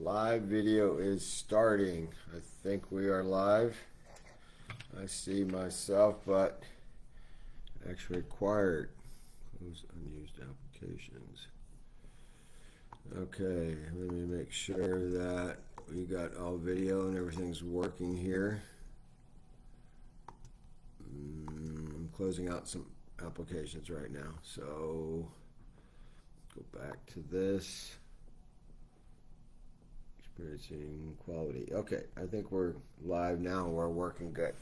Live video is starting. I think we are live. I see myself, but actually required. Close unused applications. Okay, let me make sure that we got all video and everything's working here. I'm closing out some applications right now, so go back to this. Experiencing quality. Okay, I think we're live now. We're working good.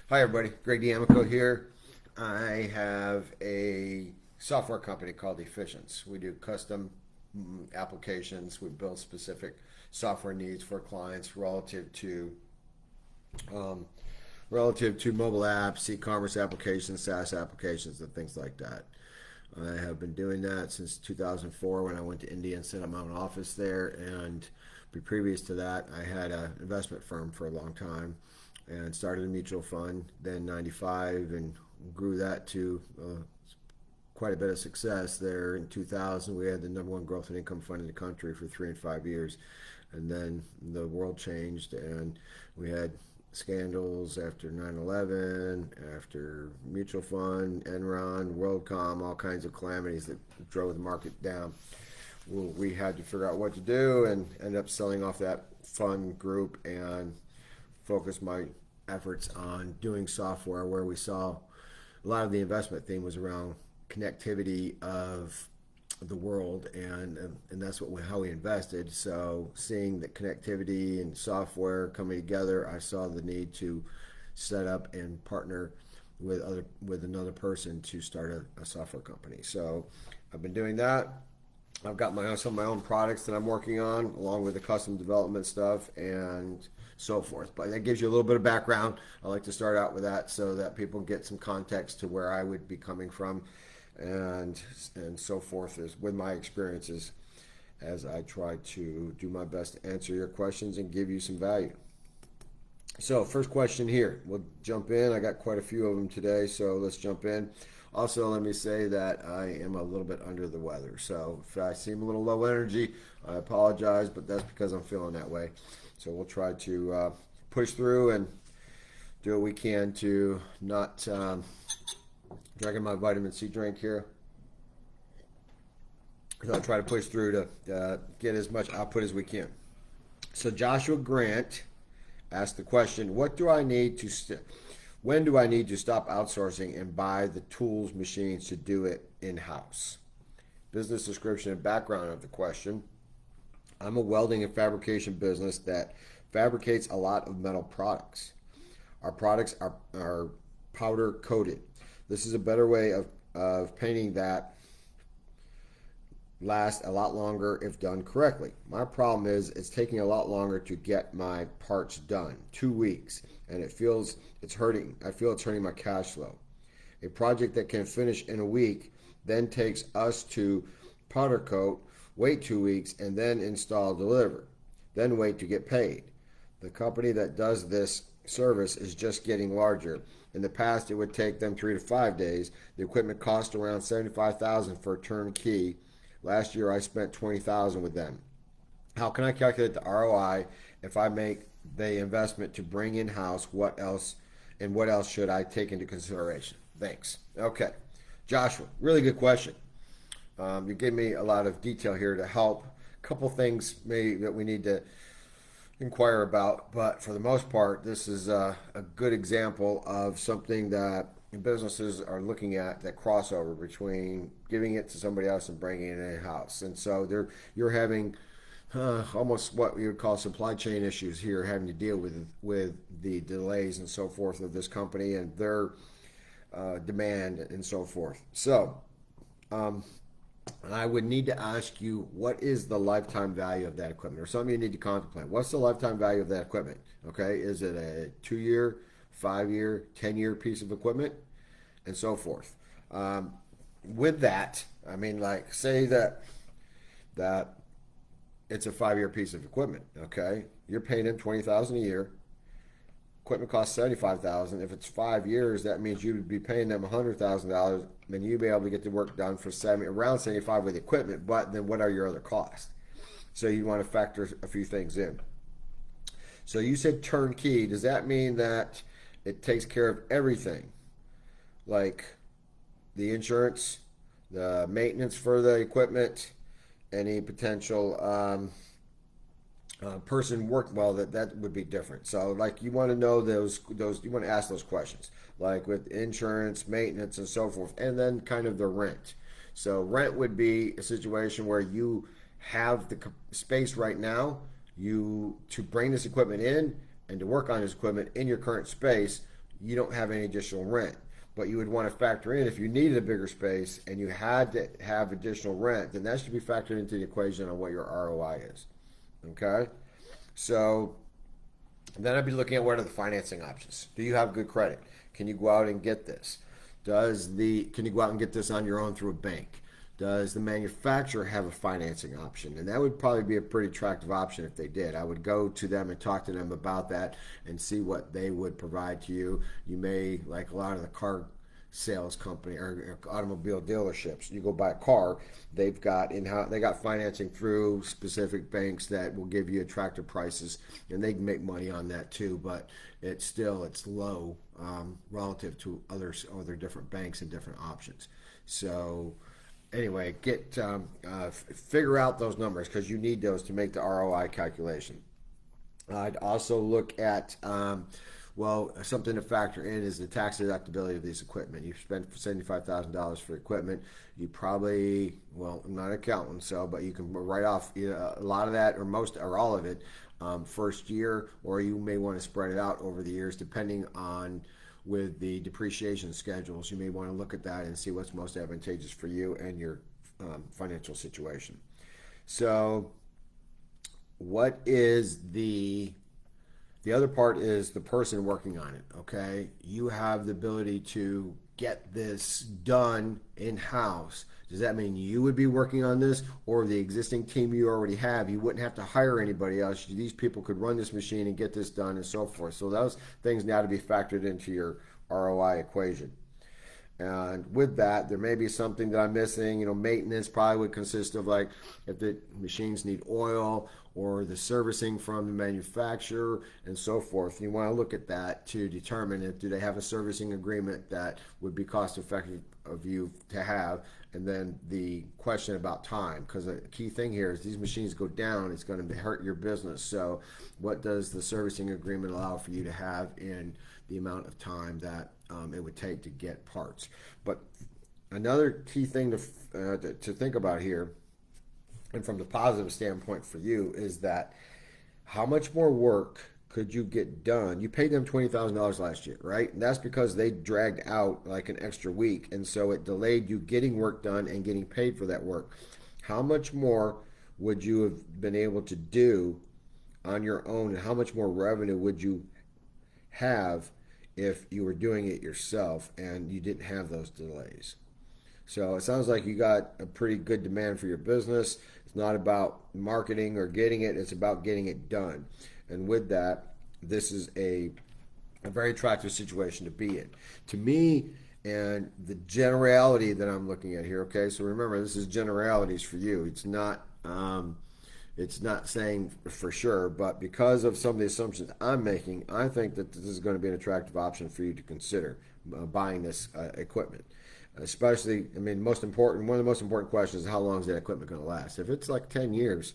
Hi everybody, Greg D'Amico here. I have a software company called Efficience. We do custom applications. We build specific software needs for clients relative to mobile apps, e-commerce applications, SaaS applications, and things like that. I have been doing that since 2004 when I went to India and set up my own office there. And previous to that, I had an investment firm for a long time and started a mutual fund, then 95, and grew that to quite a bit of success there. In 2000, we had the #1 growth and income fund in the country for 3 and 5 years. And then the world changed and we had scandals after 9/11, after mutual fund, Enron, WorldCom, all kinds of calamities that drove the market down. Well, we had to figure out what to do and ended up selling off that fund group and focus my efforts on doing software, where we saw a lot of the investment theme was around connectivity of the world, and that's how we invested. So seeing the connectivity and software coming together, I saw the need to set up and partner with another person to start a software company. So I've been doing that. I've got some of my own products that I'm working on, along with the custom development stuff and so forth. But that gives you a little bit of background. I like to start out with that so that people get some context to where I would be coming from and so forth is with my experiences as I try to do my best to answer your questions and give you some value. So first question here, we'll jump in. I got quite a few of them today, so let's jump in. Also, let me say that I am a little bit under the weather, so if I seem a little low energy, I apologize, but that's because I'm feeling that way. So we'll try to push through and do what we can to not drinking my vitamin C drink here. So I'll try to push through to get as much output as we can. So Joshua Grant asked the question, when do I need to stop outsourcing and buy the tools, machines to do it in-house? Business description and background of the question. I'm a welding and fabrication business that fabricates a lot of metal products. Our products are powder coated. This is a better way of painting that lasts a lot longer if done correctly. My problem is it's taking a lot longer to get my parts done, 2 weeks, and it's hurting. I feel it's hurting my cash flow. A project that can finish in a week then takes us to powder coat, wait 2 weeks, and then install, deliver, then wait to get paid. The company that does this service is just getting larger. In the past, it would take them 3 to 5 days. The equipment cost around $75,000 for a turnkey. Last year, I spent $20,000 with them. How can I calculate the ROI if I make the investment to bring in-house? What else should I take into consideration? Thanks. Okay, Joshua, really good question. You gave me a lot of detail here to help. A couple things maybe that we need to inquire about, but for the most part, this is a good example of something that businesses are looking at, that crossover between giving it to somebody else and bringing it in-house. And so you're having almost what we would call supply chain issues here, having to deal with the delays and so forth of this company and their demand and so forth. So I would need to ask you, what is the lifetime value of that equipment, or something you need to contemplate? What's the lifetime value of that equipment? Okay, is it a 2-year, 5-year, 10-year piece of equipment, and so forth? With that, I mean, like, say that it's a 5-year piece of equipment. Okay, you're paying them $20,000 a year. Equipment costs $75,000. If it's 5 years, that means you would be paying them $100,000. Then you'd be able to get the work done for around $75,000 with equipment. But then, what are your other costs? So you want to factor a few things in. So you said turnkey. Does that mean that it takes care of everything? Like the insurance, the maintenance for the equipment, any potential person work well, that would be different. So like you want to know those you want to ask those questions, like with insurance, maintenance, and so forth, and then kind of the rent. So rent would be a situation where you have the space right now you to bring this equipment in and to work on this equipment in your current space. You don't have any additional rent, but you would want to factor in if you needed a bigger space and you had to have additional rent, then that should be factored into the equation on what your ROI is. Okay, so then I'd be looking at what are the financing options. Do you have good credit? Can you go out and get this? Can you go out and get this on your own through a bank? Does the manufacturer have a financing option? And that would probably be a pretty attractive option if they did. I would go to them and talk to them about that and see what they would provide to you. You may, like a lot of the car sales company or automobile dealerships, you go buy a car, they got financing through specific banks that will give you attractive prices, and they can make money on that too, but it's low relative to other different banks and different options. So anyway, figure out those numbers because you need those to make the ROI calculation. I'd also look at something to factor in is the tax deductibility of this equipment. You spend $75,000 for equipment. You probably, I'm not an accountant, but you can write off a lot of that or most or all of it first year, or you may want to spread it out over the years depending on with the depreciation schedules. You may want to look at that and see what's most advantageous for you and your financial situation. So what is the other part is the person working on it, okay? You have the ability to get this done in-house. Does that mean you would be working on this, or the existing team you already have, you wouldn't have to hire anybody else? These people could run this machine and get this done and so forth. So those things now to be factored into your ROI equation. And with that, there may be something that I'm missing. Maintenance probably would consist of like if the machines need oil or the servicing from the manufacturer and so forth. You want to look at that to determine do they have a servicing agreement that would be cost effective of you to have. And then the question about time, because the key thing here is these machines go down, it's going to hurt your business. So what does the servicing agreement allow for you to have in the amount of time that it would take to get parts? But another key thing to think about here, and from the positive standpoint for you, is that how much more work could you get done? You paid them $20,000 last year, right? And that's because they dragged out like an extra week, and so it delayed you getting work done and getting paid for that work. How much more would you have been able to do on your own, and how much more revenue would you have if you were doing it yourself and you didn't have those delays? So it sounds like you got a pretty good demand for your business. It's not about marketing or getting it, it's about getting it done. And with that, this is a very attractive situation to be in. To me, and the generality that I'm looking at here, okay, so remember, this is generalities for you. It's not saying for sure, but because of some of the assumptions I'm making, I think that this is going to be an attractive option for you to consider buying this equipment. Especially, one of the most important questions is how long is that equipment going to last? If it's like 10 years,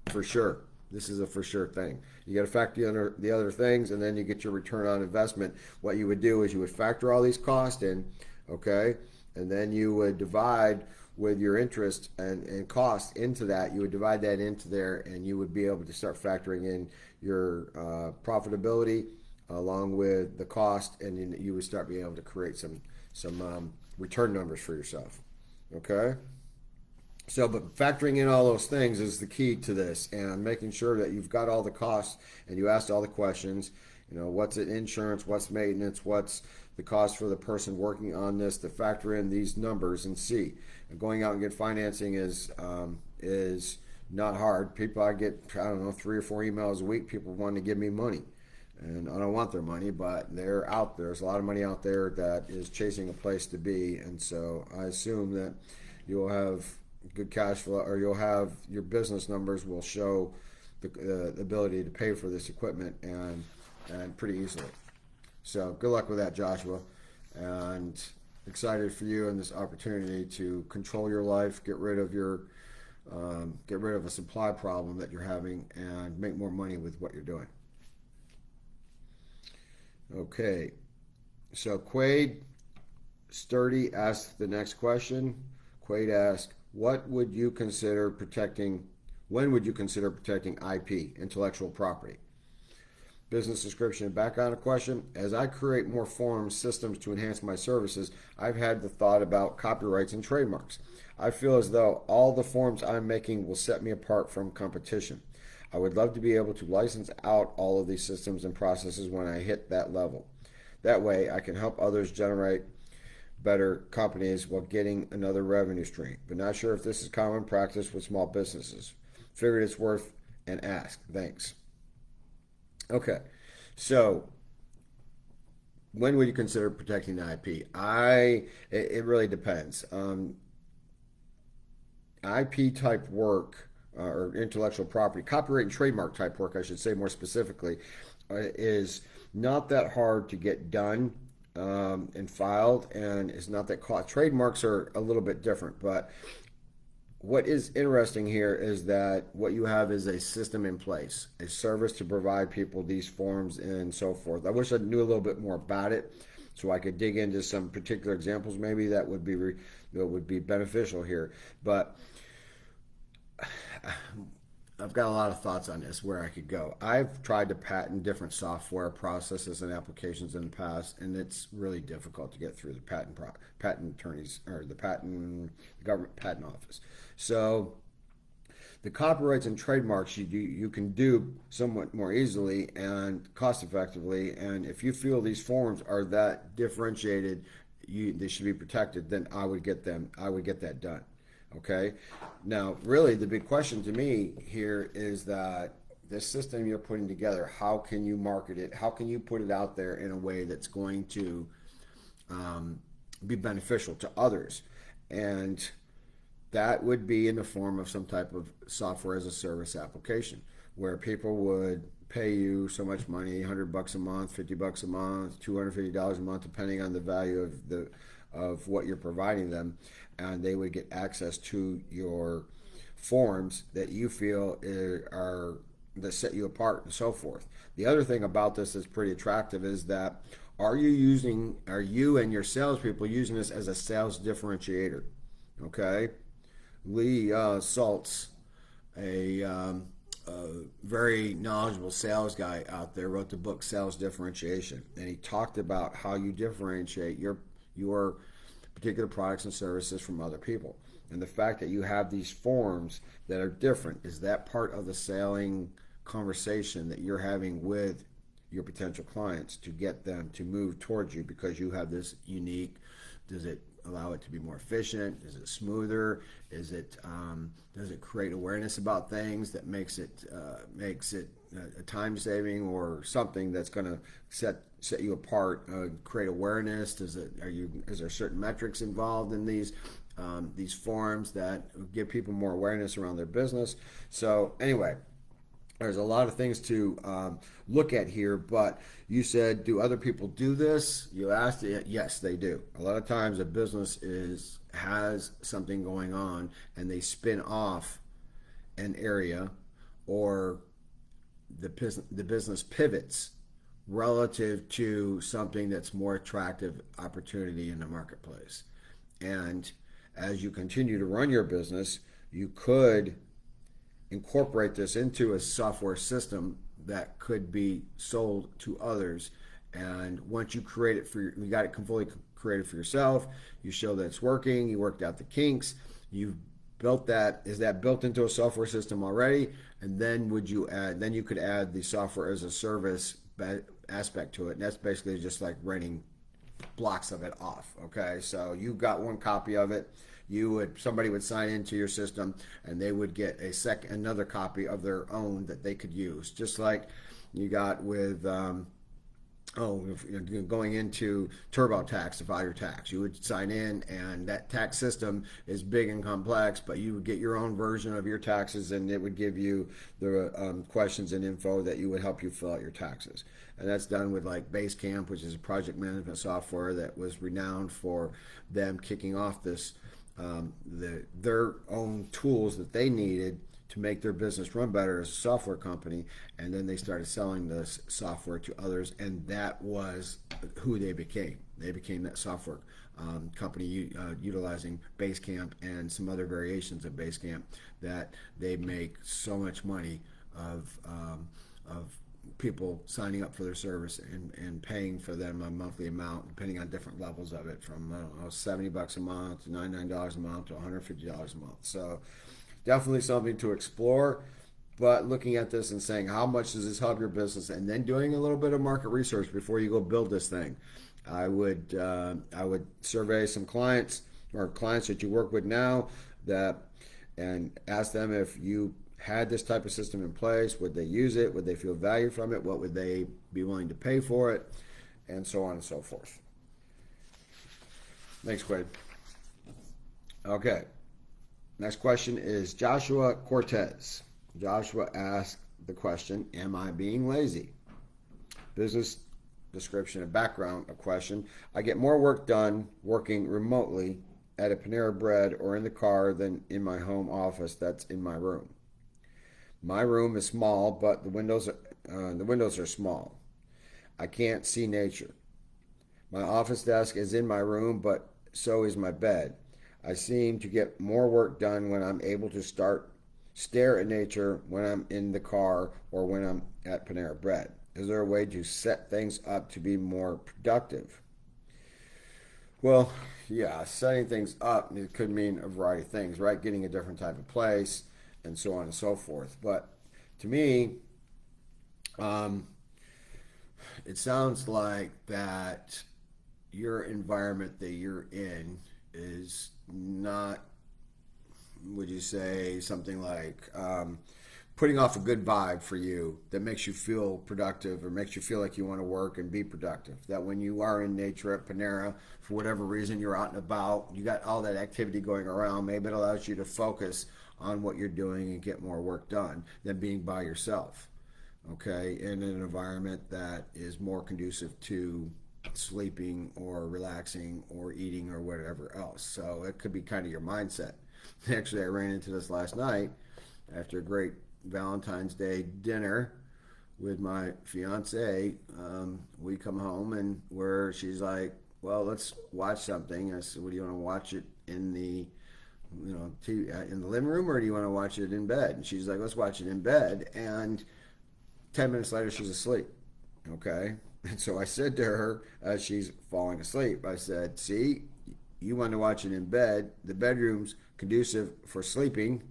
for sure, this is a for sure thing. You got to factor the other things, and then you get your return on investment. What you would do is you would factor all these costs in, okay, and then you would divide with your interest and cost into that. You would divide that into there, and you would be able to start factoring in your profitability along with the cost, and then you would start being able to create some return numbers for yourself. Okay? So, but factoring in all those things is the key to this, and making sure that you've got all the costs and you asked all the questions. What's it insurance, what's maintenance, what's the cost for the person working on this, to factor in these numbers and see. And going out and get financing is not hard. People, I get, 3 or 4 emails a week, people wanting to give me money. And I don't want their money, but they're out there. There's a lot of money out there that is chasing a place to be. And so I assume that you'll have good cash flow, or you'll have your business numbers will show the ability to pay for this equipment and pretty easily. So good luck with that, Joshua, and excited for you and this opportunity to control your life, get rid of a supply problem that you're having, and make more money with what you're doing. Okay, so Quade Sturdy asked the next question. Quade asked, when would you consider protecting IP, intellectual property? Business description and background question. As I create more forms, systems to enhance my services, I've had the thought about copyrights and trademarks. I feel as though all the forms I'm making will set me apart from competition. I would love to be able to license out all of these systems and processes when I hit that level. That way, I can help others generate better companies while getting another revenue stream, but not sure if this is common practice with small businesses. Figured it's worth an ask. Thanks. Okay, so when would you consider protecting the IP? It really depends. IP type work or intellectual property, copyright and trademark type work, I should say more specifically, is not that hard to get done and filed, and it's not that cost. Trademarks are a little bit different, but what is interesting here is that what you have is a system in place, a service to provide people these forms and so forth. I wish I knew a little bit more about it so I could dig into some particular examples maybe that would be beneficial here. But I've got a lot of thoughts on this, where I could go. I've tried to patent different software processes and applications in the past, and it's really difficult to get through the patent attorneys or the government patent office. So the copyrights and trademarks you can do somewhat more easily and cost effectively. And if you feel these forms are that differentiated, they should be protected, then I would get that done. Okay. Now, really, the big question to me here is that this system you're putting together, how can you market it? How can you put it out there in a way that's going to be beneficial to others? And that would be in the form of some type of software as a service application, where people would pay you so much money, $100 a month, $50 a month, $250 a month, depending on the value of what you're providing them, and they would get access to your forms that you feel that set you apart and so forth. The other thing about this that's pretty attractive is that are you and your salespeople using this as a sales differentiator? Okay, Lee Saltz, a very knowledgeable sales guy out there, wrote the book Sales Differentiation, and he talked about how you differentiate your particular products and services from other people. And the fact that you have these forms that are different, is that part of the selling conversation that you're having with your potential clients to get them to move towards you because you have this unique? Does it allow it to be more efficient? Is it smoother? Does it create awareness about things that makes it a time saving or something that's going to set you apart? Create awareness. Is there certain metrics involved in these forms that give people more awareness around their business? So anyway, there's a lot of things to look at here, but you said, do other people do this? You asked. Yes, they do. A lot of times a business has something going on and they spin off an area, or the business pivots relative to something that's more attractive opportunity in the marketplace. And as you continue to run your business, you could incorporate this into a software system that could be sold to others. And once you create it you got it fully created for yourself, you show that it's working, you worked out the kinks, you've built that. Is that built into a software system already? And then you could add the software as a service aspect to it. And that's basically just like renting blocks of it off. Okay, so you got one copy of it. Somebody would sign into your system and they would get another copy of their own that they could use, just like you got with if you're going into TurboTax to file your tax, you would sign in, and that tax system is big and complex, but you would get your own version of your taxes, and it would give you the questions and info that you would help you fill out your taxes. And that's done with like Basecamp, which is a project management software that was renowned for them kicking off this their own tools that they needed to make their business run better as a software company, and then they started selling this software to others, and that was who they became. They became that software company utilizing Basecamp and some other variations of Basecamp that they make so much money of people signing up for their service and paying for them a monthly amount, depending on different levels of it, from $70 a month to $99 a month to $150 a month. So definitely something to explore, but looking at this and saying, how much does this help your business, and then doing a little bit of market research before you go build this thing. I would survey some clients or clients that you work with now and ask them, if you had this type of system in place, would they use it? Would they feel value from it? What would they be willing to pay for it? And so on and so forth. Thanks, Quade. Okay. Next question is Joshua Cortez. Joshua asked the question, am I being lazy? Business description and background, a question. I get more work done working remotely at a Panera Bread or in the car than in my home office that's in my room. My room is small, but the windows are small. I can't see nature. My office desk is in my room, but so is my bed. I seem to get more work done when I'm able to stare at nature when I'm in the car or when I'm at Panera Bread. Is there a way to set things up to be more productive? Well, yeah, setting things up, it could mean a variety of things, right? Getting a different type of place and so on and so forth. But to me, it sounds like that your environment that you're in is not, would you say, something like putting off a good vibe for you that makes you feel productive or makes you feel like you want to work and be productive. That when you are in nature at Panera, for whatever reason, you're out and about, you got all that activity going around, maybe it allows you to focus on what you're doing and get more work done than being by yourself, okay, in an environment that is more conducive to sleeping or relaxing or eating or whatever else. So it could be kind of your mindset. Actually, I ran into this last night after a great Valentine's Day dinner with my fiance. We come home and she's like, well, let's watch something. I said, well, do you want to watch it in the in the living room, or do you want to watch it in bed? And she's like, let's watch it in bed. And 10 minutes later, she's asleep. Okay. And so I said to her, as she's falling asleep, I said, see, you want to watch it in bed. The bedroom's conducive for sleeping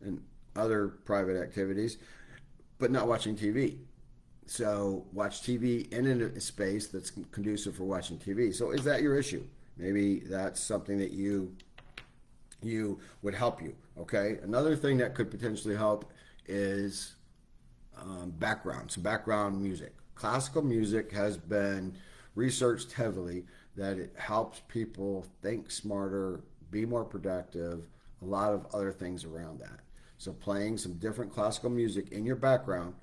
and other private activities, but not watching TV. So watch TV in a space that's conducive for watching TV. So is that your issue? Maybe that's something that you would help you. Okay. Another thing that could potentially help is some background music. Classical music has been researched heavily that it helps people think smarter, be more productive, a lot of other things around that. So playing some different classical music in your background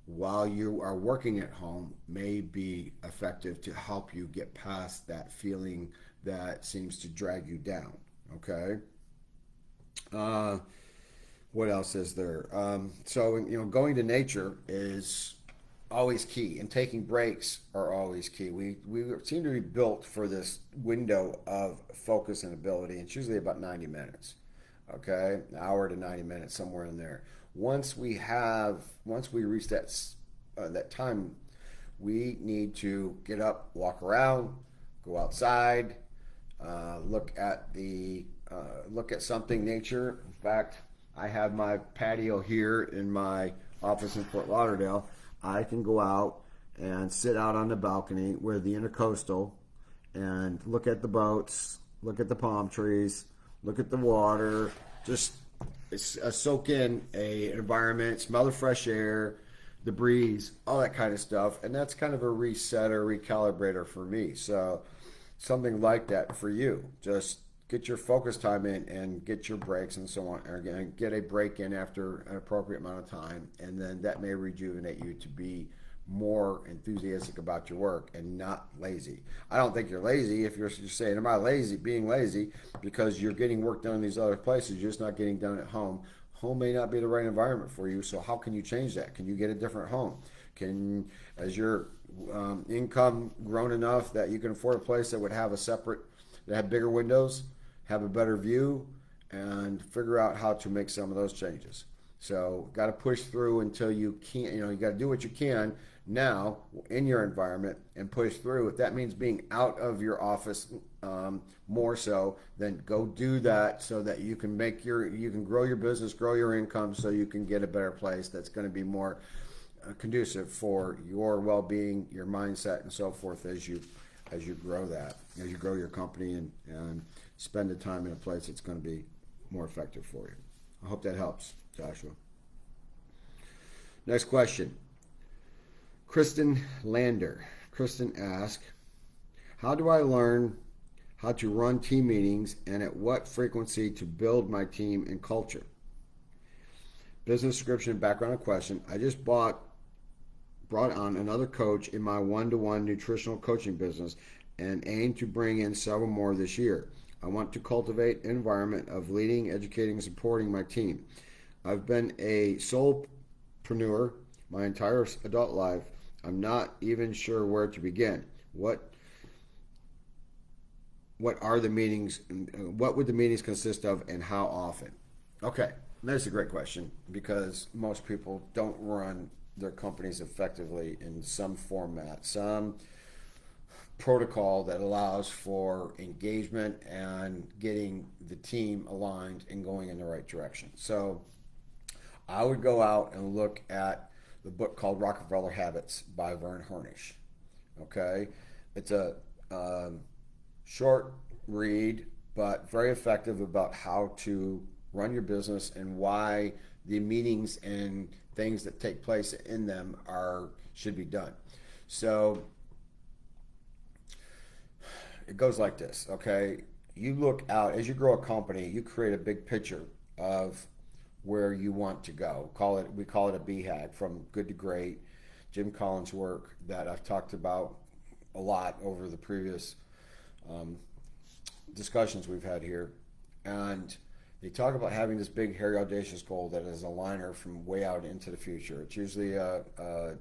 while you are working at home may be effective to help you get past that feeling that seems to drag you down. Okay. What else is there? So going to nature is always key, and taking breaks are always key. We seem to be built for this window of focus and ability. It's usually about 90 minutes. Okay, an hour to 90 minutes, somewhere in there. Once we reach that time, we need to get up, walk around, go outside, look at something nature. In fact, I have my patio here in my office in Fort Lauderdale. I can go out and sit out on the balcony with the intercoastal and look at the boats, look at the palm trees, look at the water, just soak in an environment, smell the fresh air. the breeze, all that kind of stuff. And that's kind of a resetter, recalibrator for me. So something like that for you. Just get your focus time in and get your breaks and so on. Or get a break in after an appropriate amount of time. And then that may rejuvenate you to be more enthusiastic about your work and not lazy. I don't think you're lazy if you're saying, am I lazy? Being lazy because you're getting work done in these other places, you're just not getting done at home. Home may not be the right environment for you, so how can you change that? Can you get a different home? Has your income grown enough that you can afford a place that would have that have bigger windows, have a better view, and figure out how to make some of those changes. So got to push through until you can't, you got to do what you can now in your environment and push through. If that means being out of your office more so, then go do that so that you can you can grow your business, grow your income, so you can get a better place that's going to be more conducive for your well-being, your mindset, and so forth as you grow as you grow your company and spend the time in a place that's going to be more effective for you. I hope that helps, Joshua. Next question. Kristen Lander. Kristen asks, how do I learn how to run team meetings and at what frequency to build my team and culture? Business description and background of question. I just brought on another coach in my one-to-one nutritional coaching business and aim to bring in several more this year. I want to cultivate an environment of leading, educating, and supporting my team. I've been a solopreneur my entire adult life. I'm not even sure where to begin. What are the meetings? What would the meetings consist of, and how often? Okay, that's a great question because most people don't run their companies effectively in some format, some protocol that allows for engagement and getting the team aligned and going in the right direction. So I would go out and look at the book called Rockefeller Habits by Vern Harnish. Okay, it's a short read, but very effective about how to run your business and why the meetings and things that take place in them should be done. So it goes like this, okay? You look out, as you grow a company, you create a big picture of where you want to go. We call it a BHAG, from good to great. Jim Collins' work that I've talked about a lot over the previous discussions we've had here. And they talk about having this big, hairy, audacious goal that is a liner from way out into the future. It's usually a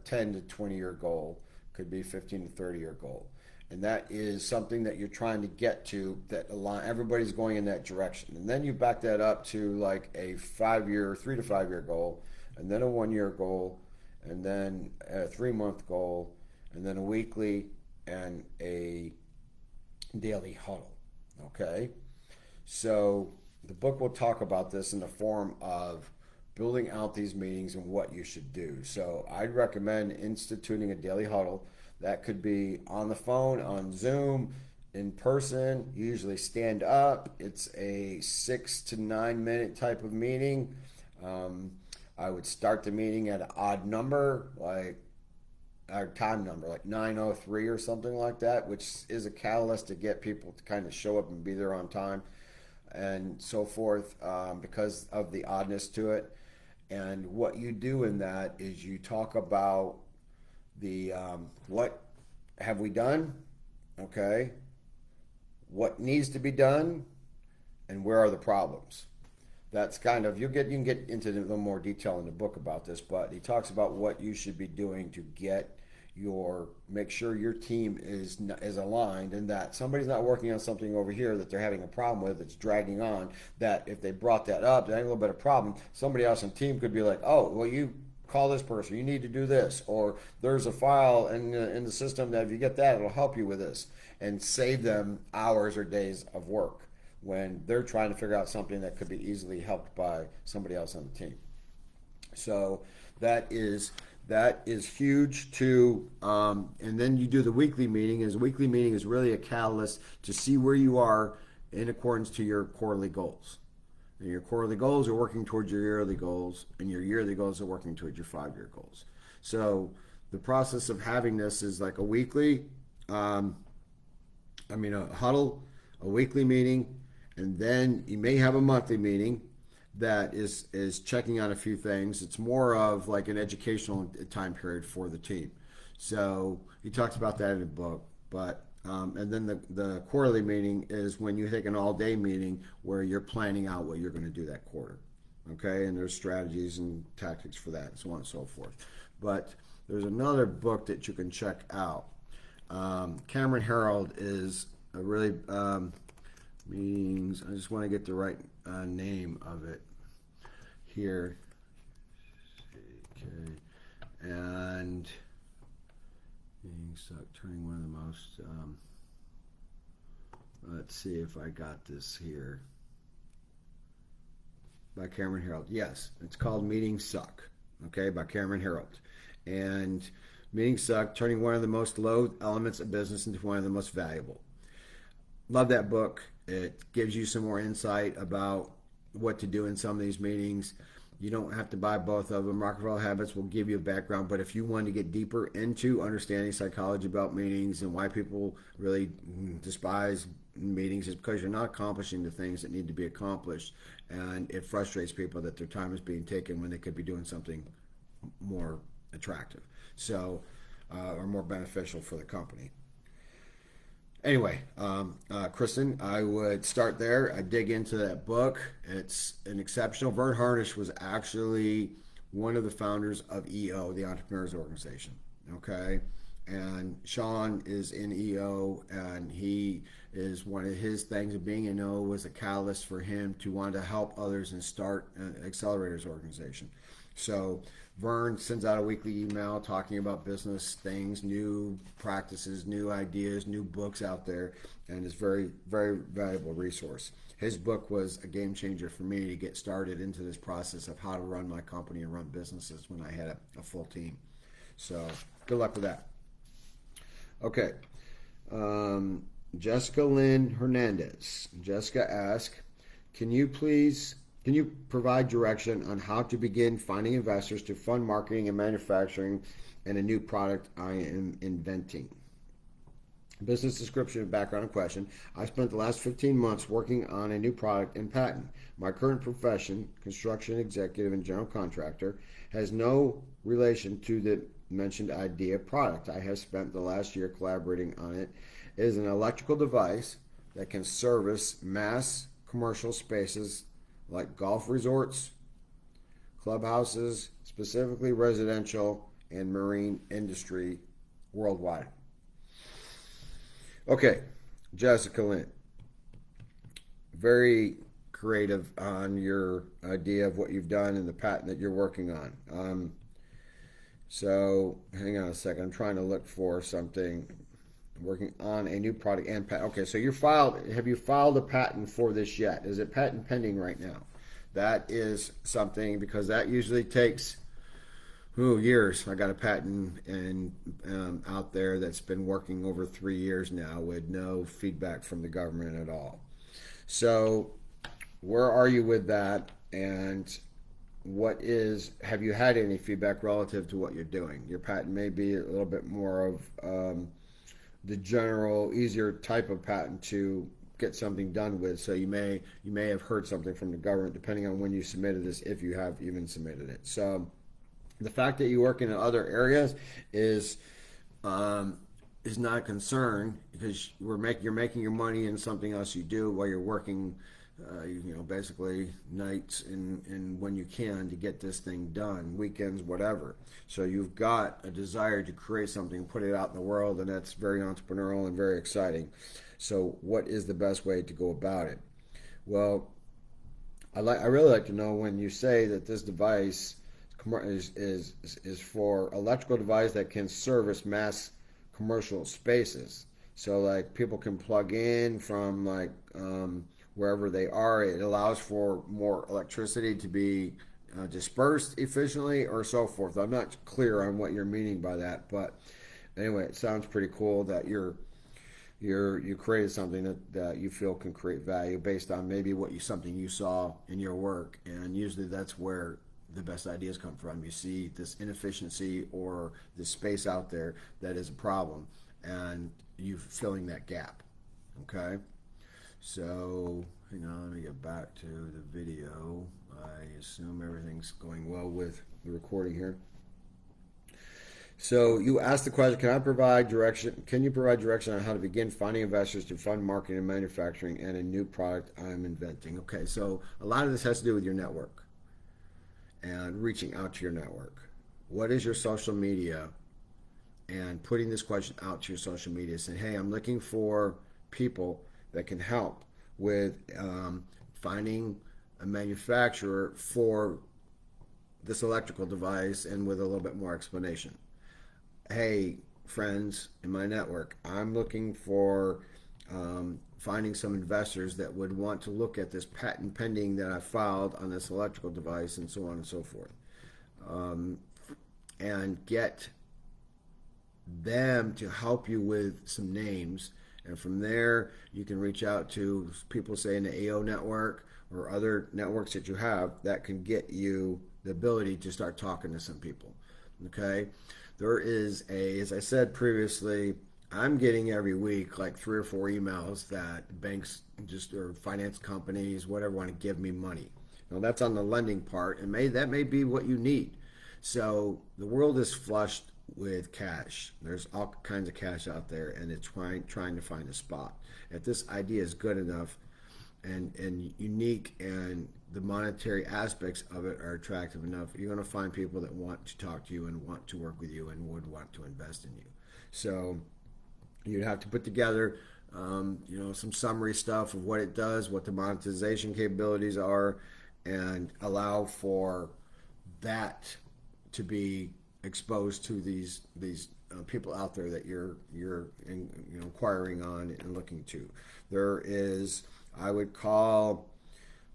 10 to 20-year goal, could be 15 to 30-year goal. And that is something that you're trying to get to, that everybody's going in that direction. And then you back that up to like a 3 to 5 year goal, and then a 1 year goal, and then a 3-month goal, and then a weekly and a daily huddle. Okay? So the book will talk about this in the form of building out these meetings and what you should do. So I'd recommend instituting a daily huddle. That could be on the phone, on Zoom, in person, usually stand up. It's a 6 to 9 minute type of meeting. I would start the meeting at an odd number, like our time number, like 9:03 or something like that, which is a catalyst to get people to kind of show up and be there on time and so forth, because of the oddness to it. And what you do in that is you talk about what have we done, okay, what needs to be done, and where are the problems. That's kind of, you can get into a little more detail in the book about this, but he talks about what you should be doing to make sure your team is aligned, and that somebody's not working on something over here that they're having a problem with, that's dragging on, that if they brought that up, that ain't a little bit of problem, somebody else on the team could be like, oh, well, you call this person, you need to do this, or there's a file in the system that if you get that, it'll help you with this, and save them hours or days of work when they're trying to figure out something that could be easily helped by somebody else on the team. So that is huge too. And then you do the weekly meeting. As a weekly meeting is really a catalyst to see where you are in accordance to your quarterly goals. And your quarterly goals are working towards your yearly goals, and your yearly goals are working towards your 5-year goals. So the process of having this is like a weekly, a huddle, a weekly meeting, and then you may have a monthly meeting that is checking on a few things. It's more of like an educational time period for the team. So he talks about that in the book, but and then the quarterly meeting is when you take an all-day meeting where you're planning out what you're going to do that quarter. Okay, and there's strategies and tactics for that, and so on and so forth. But there's another book that you can check out. Cameron Herold is a really meetings. I just want to get the right name of it here. Okay, and meetings turning one of the most. Let's see if I got this here. By Cameron Herold. Yes, it's called Meetings Suck. Okay, by Cameron Herold. And Meetings Suck, turning one of the most loathed elements of business into one of the most valuable. Love that book. It gives you some more insight about what to do in some of these meetings. You don't have to buy both of them. Rockefeller Habits will give you a background, but if you want to get deeper into understanding psychology about meetings and why people really despise meetings, is because you're not accomplishing the things that need to be accomplished, and it frustrates people that their time is being taken when they could be doing something more attractive, so or more beneficial for the company. Anyway, Kristen, I would start there. I dig into that book. It's an exceptional. Vern Harnish was actually one of the founders of EO, the Entrepreneurs Organization. Okay, and Sean is in EO, and he is one of his things of being in EO was a catalyst for him to want to help others and start an Accelerators organization. So Vern sends out a weekly email talking about business things, new practices, new ideas, new books out there, and is very, very valuable resource. His book was a game changer for me to get started into this process of how to run my company and run businesses when I had a full team. So good luck with that. Okay. Jessica Lynn Hernandez. Jessica asked, can you provide direction on how to begin finding investors to fund marketing and manufacturing and a new product I am inventing? Business description and background and question. I spent the last 15 months working on a new product and patent. My current profession, construction executive and general contractor, has no relation to the mentioned idea product. I have spent the last year collaborating on it. It is an electrical device that can service mass commercial spaces like golf resorts, clubhouses, specifically residential and marine industry worldwide. Okay, Jessica Lynn. Very creative on your idea of what you've done and the patent that you're working on. So hang on a second. I'm trying to look for something. I'm working on a new product and patent. Okay, so have you filed a patent for this yet? Is it patent pending right now? That is something, because that usually takes years. I got a patent out there that's been working over 3 years now with no feedback from the government at all. So where are you with that? And have you had any feedback relative to what you're doing? Your patent may be a little bit more of the general, easier type of patent to get something done with. So you may have heard something from the government depending on when you submitted this, if you have even submitted it. So the fact that you work in other areas is not a concern, because you're making your money in something else you do while you're working, basically nights and when you can to get this thing done, weekends, whatever. So you've got a desire to create something, put it out in the world, and that's very entrepreneurial and very exciting. So what is the best way to go about it? Well, I really like to know when you say that this device is for electrical device that can service mass commercial spaces. So like people can plug in from wherever they are. It allows for more electricity to be dispersed efficiently or so forth. I'm not clear on what you're meaning by that, but anyway, it sounds pretty cool that you created something that you feel can create value based on maybe something you saw in your work, and usually that's where the best ideas come from. You see this inefficiency or this space out there that is a problem, and you filling that gap. Okay, so hang on, let me get back to the video. I assume everything's going well with the recording here. So you asked the question, can you provide direction on how to begin finding investors to fund marketing and manufacturing and a new product I'm inventing? Okay, so a lot of this has to do with your network and reaching out to your network. What is your social media? And putting this question out to your social media, saying, hey, I'm looking for people that can help with finding a manufacturer for this electrical device, and with a little bit more explanation. Hey, friends in my network, I'm looking for finding some investors that would want to look at this patent pending that I filed on this electrical device, and so on and so forth. And get them to help you with some names. And from there, you can reach out to people, say, in the AO network or other networks that you have that can get you the ability to start talking to some people. Okay? There is as I said previously, I'm getting every week like 3 or 4 emails that banks or finance companies, whatever, want to give me money. Now that's on the lending part, and that may be what you need. So the world is flushed with cash. There's all kinds of cash out there, and it's trying to find a spot. If this idea is good enough and unique, and the monetary aspects of it are attractive enough, you're going to find people that want to talk to you and want to work with you and would want to invest in you. So you'd have to put together some summary stuff of what it does, what the monetization capabilities are, and allow for that to be exposed to these people out there that you're inquiring on and looking to. There is, I would call,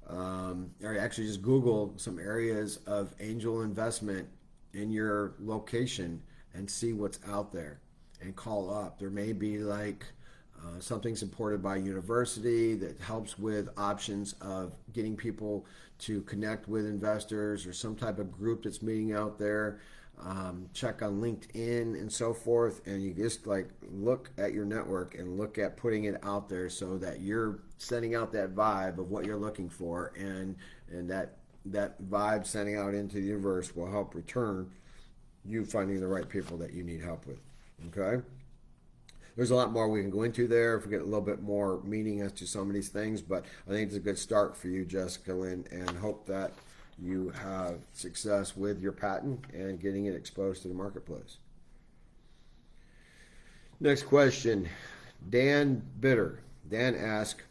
or actually just Google some areas of angel investment in your location and see what's out there, and call up. There may be like something supported by a university that helps with options of getting people to connect with investors, or some type of group that's meeting out there. Check on LinkedIn and so forth, and you just like look at your network and look at putting it out there so that you're sending out that vibe of what you're looking for, and that vibe sending out into the universe will help return you finding the right people that you need help with. Okay? There's a lot more we can go into there if we get a little bit more meaning as to some of these things, but I think it's a good start for you, Jessica Lynn, and hope that you have success with your patent and getting it exposed to the marketplace. Next question, Dan Bitter. Dan asks,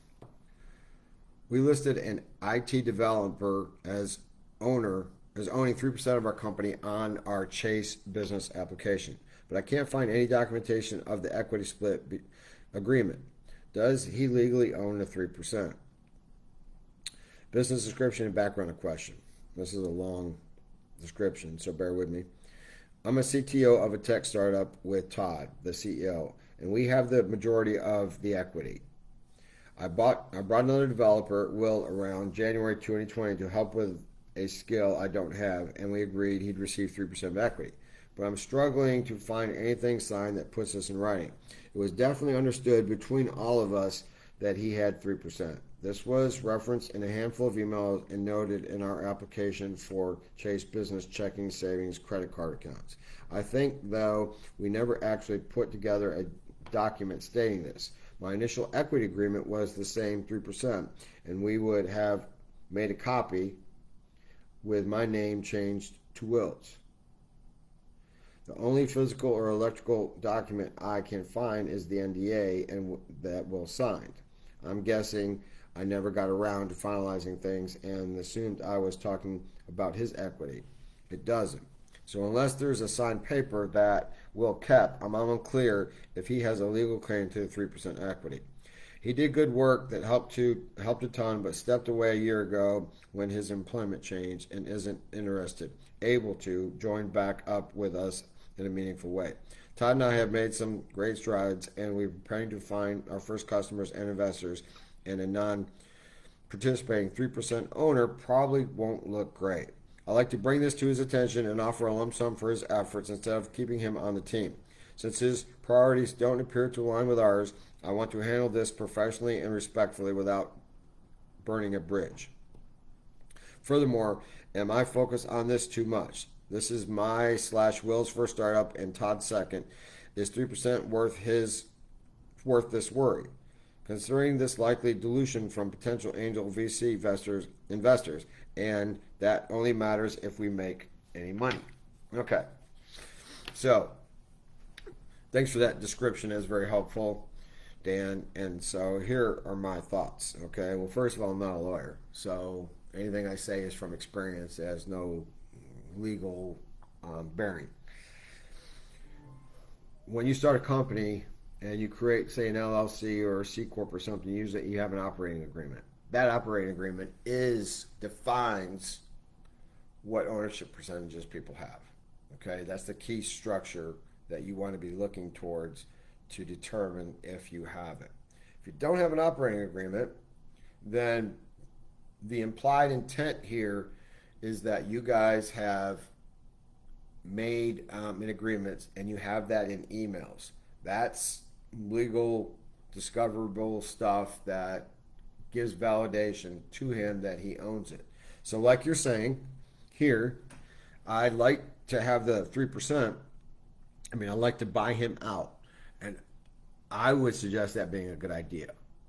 we listed an IT developer as owning 3% of our company on our Chase business application, but I can't find any documentation of the equity split agreement. Does he legally own the 3%? Business description and background of question. This is a long description, so bear with me. I'm a CTO of a tech startup with Todd, the CEO, and we have the majority of the equity. I brought another developer, Will, around January 2020 to help with a skill I don't have, and we agreed he'd receive 3% of equity. But I'm struggling to find anything signed that puts this in writing. It was definitely understood between all of us that he had 3%. This was referenced in a handful of emails and noted in our application for Chase Business checking, savings, credit card accounts. I think, though, we never actually put together a document stating this. My initial equity agreement was the same 3%, and we would have made a copy with my name changed to Will's. The only physical or electrical document I can find is the NDA and that Will signed. I'm guessing I never got around to finalizing things and assumed I was talking about his equity. It doesn't. So unless there's a signed paper that Will kept, I'm unclear if he has a legal claim to the 3% equity. He did good work that helped a ton, but stepped away a year ago when his employment changed and isn't able to join back up with us in a meaningful way. Todd and I have made some great strides, and we're preparing to find our first customers and investors, and a non-participating 3% owner probably won't look great. I like to bring this to his attention and offer a lump sum for his efforts instead of keeping him on the team. Since his priorities don't appear to align with ours, I want to handle this professionally and respectfully without burning a bridge. Furthermore, am I focused on this too much? This is my / Will's first startup and Todd's second. Is 3% worth this worry? Considering this likely dilution from potential angel VC investors, and that only matters if we make any money. Okay, so thanks for that description. It's very helpful, Dan. And so here are my thoughts. Okay, well, first of all, I'm not a lawyer, so anything I say is from experience. It has no legal bearing. When you start a company and you create, say, an LLC or a C Corp or something, usually you have an operating agreement. That operating agreement defines what ownership percentages people have. Okay, that's the key structure that you want to be looking towards to determine if you have it. If you don't have an operating agreement, then the implied intent here is that you guys have made an agreement and you have that in emails. That's legal, discoverable stuff that gives validation to him that he owns it. So like you're saying here, I'd like to have the 3%. I'd like to buy him out. And I would suggest that being a good idea.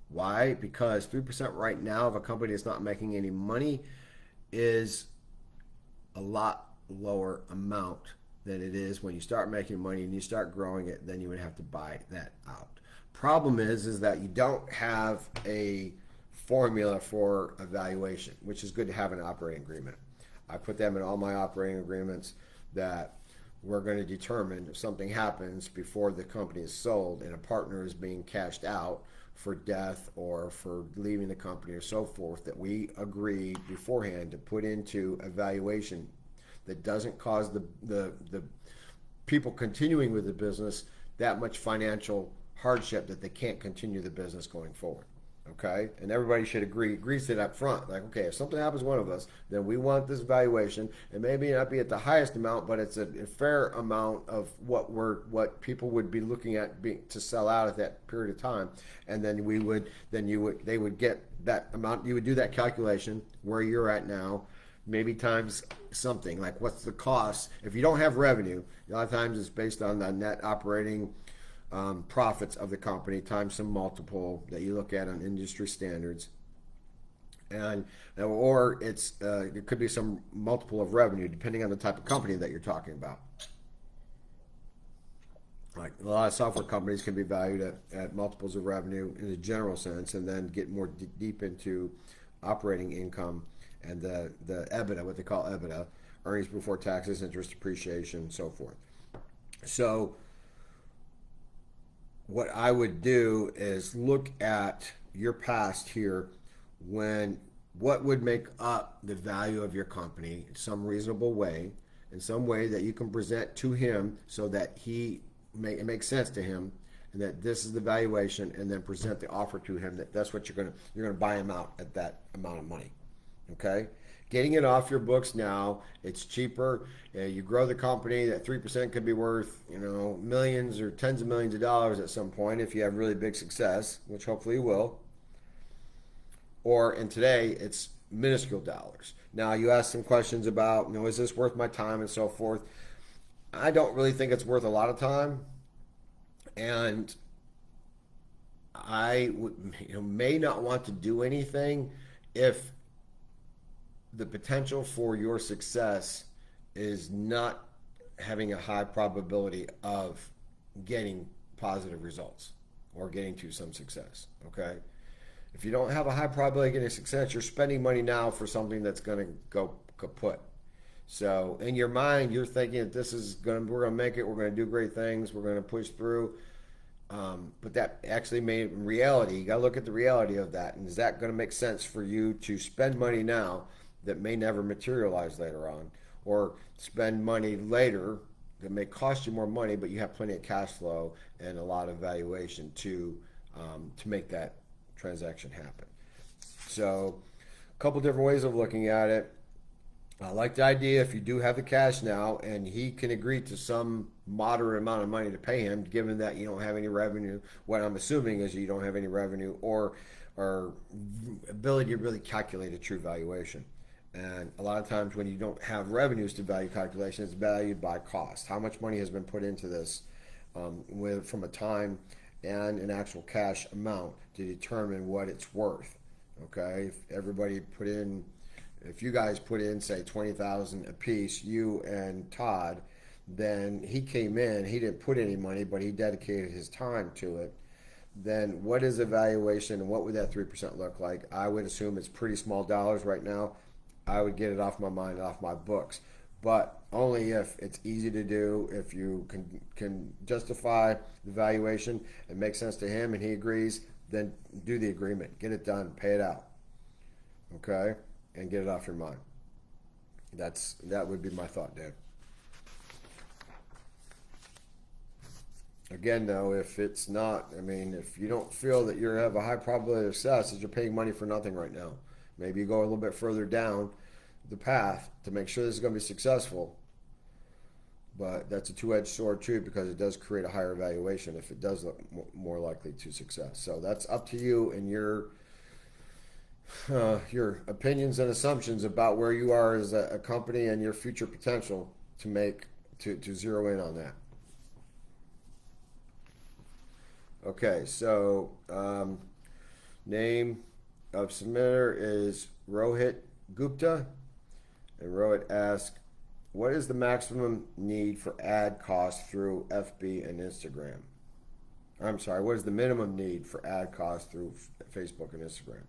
Why? Because 3% right now of a company that's not making any money is a lot lower amount than it is when you start making money and you start growing it. Then you would have to buy that out. Problem is that you don't have a formula for evaluation, which is good to have an operating agreement. I put them in all my operating agreements that we're going to determine if something happens before the company is sold and a partner is being cashed out for death or for leaving the company or so forth, that we agree beforehand to put into evaluation that doesn't cause the people continuing with the business that much financial hardship that they can't continue the business going forward. Okay, and everybody should agree to that up front. Like, okay, if something happens to one of us, then we want this valuation. It may not be at the highest amount, but it's a fair amount of what people would be looking at to sell out at that period of time. And then they would get that amount. You would do that calculation where you're at now, maybe times something like what's the cost. If you don't have revenue, a lot of times it's based on the net operating profits of the company times some multiple that you look at on industry standards, or it could be some multiple of revenue depending on the type of company that you're talking about. Like a lot of software companies can be valued at multiples of revenue in a general sense, and then get more deep into operating income and the EBITDA, what they call EBITDA, earnings before taxes, interest, depreciation, and so forth. So what I would do is look at your past here, what would make up the value of your company in some reasonable way, in some way that you can present to him so that it makes sense to him, and that this is the valuation, and then present the offer to him that's what you're gonna buy him out at that amount of money. Okay? Getting it off your books now, it's cheaper. You grow the company, that 3% could be worth, millions or tens of millions of dollars at some point if you have really big success, which hopefully you will. And today, it's minuscule dollars. Now, you ask some questions about, is this worth my time and so forth. I don't really think it's worth a lot of time. And I may not want to do anything if the potential for your success is not having a high probability of getting positive results or getting to some success. Okay, if you don't have a high probability of getting success, you're spending money now for something that's going to go kaput. So in your mind, you're thinking that we're going to make it, we're going to do great things, we're going to push through. But that actually in reality, you got to look at the reality of that. And is that going to make sense for you to spend money now that may never materialize later on, or spend money later that may cost you more money, but you have plenty of cash flow and a lot of valuation to make that transaction happen? So a couple different ways of looking at it. I like the idea if you do have the cash now and he can agree to some moderate amount of money to pay him, given that you don't have any revenue. What I'm assuming is you don't have any revenue or ability to really calculate a true valuation. And a lot of times when you don't have revenues to value calculation, it's valued by cost. How much money has been put into this from a time and an actual cash amount to determine what it's worth. Okay, if you guys put in say 20,000 a piece, you and Todd, then he came in, he didn't put any money, but he dedicated his time to it. Then what is the valuation and what would that 3% look like? I would assume it's pretty small dollars right now. I would get it off my mind, off my books, but only if it's easy to do, if you can justify the valuation and make sense to him and he agrees, then do the agreement, get it done, pay it out, okay, and get it off your mind. That would be my thought, Dave. Again, though, if it's not, I mean, if you don't feel that you have a high probability of success, is you're paying money for nothing right now. Maybe you go a little bit further down the path to make sure this is going to be successful. But that's a two-edged sword too, because it does create a higher valuation if it does look more likely to success. So that's up to you and your opinions and assumptions about where you are as a company and your future potential to zero in on that. Okay, so name of submitter is Rohit Gupta, and Rohit asks, what is the maximum need for ad costs through FB and Instagram? I'm sorry, what is the minimum need for ad costs through Facebook and Instagram?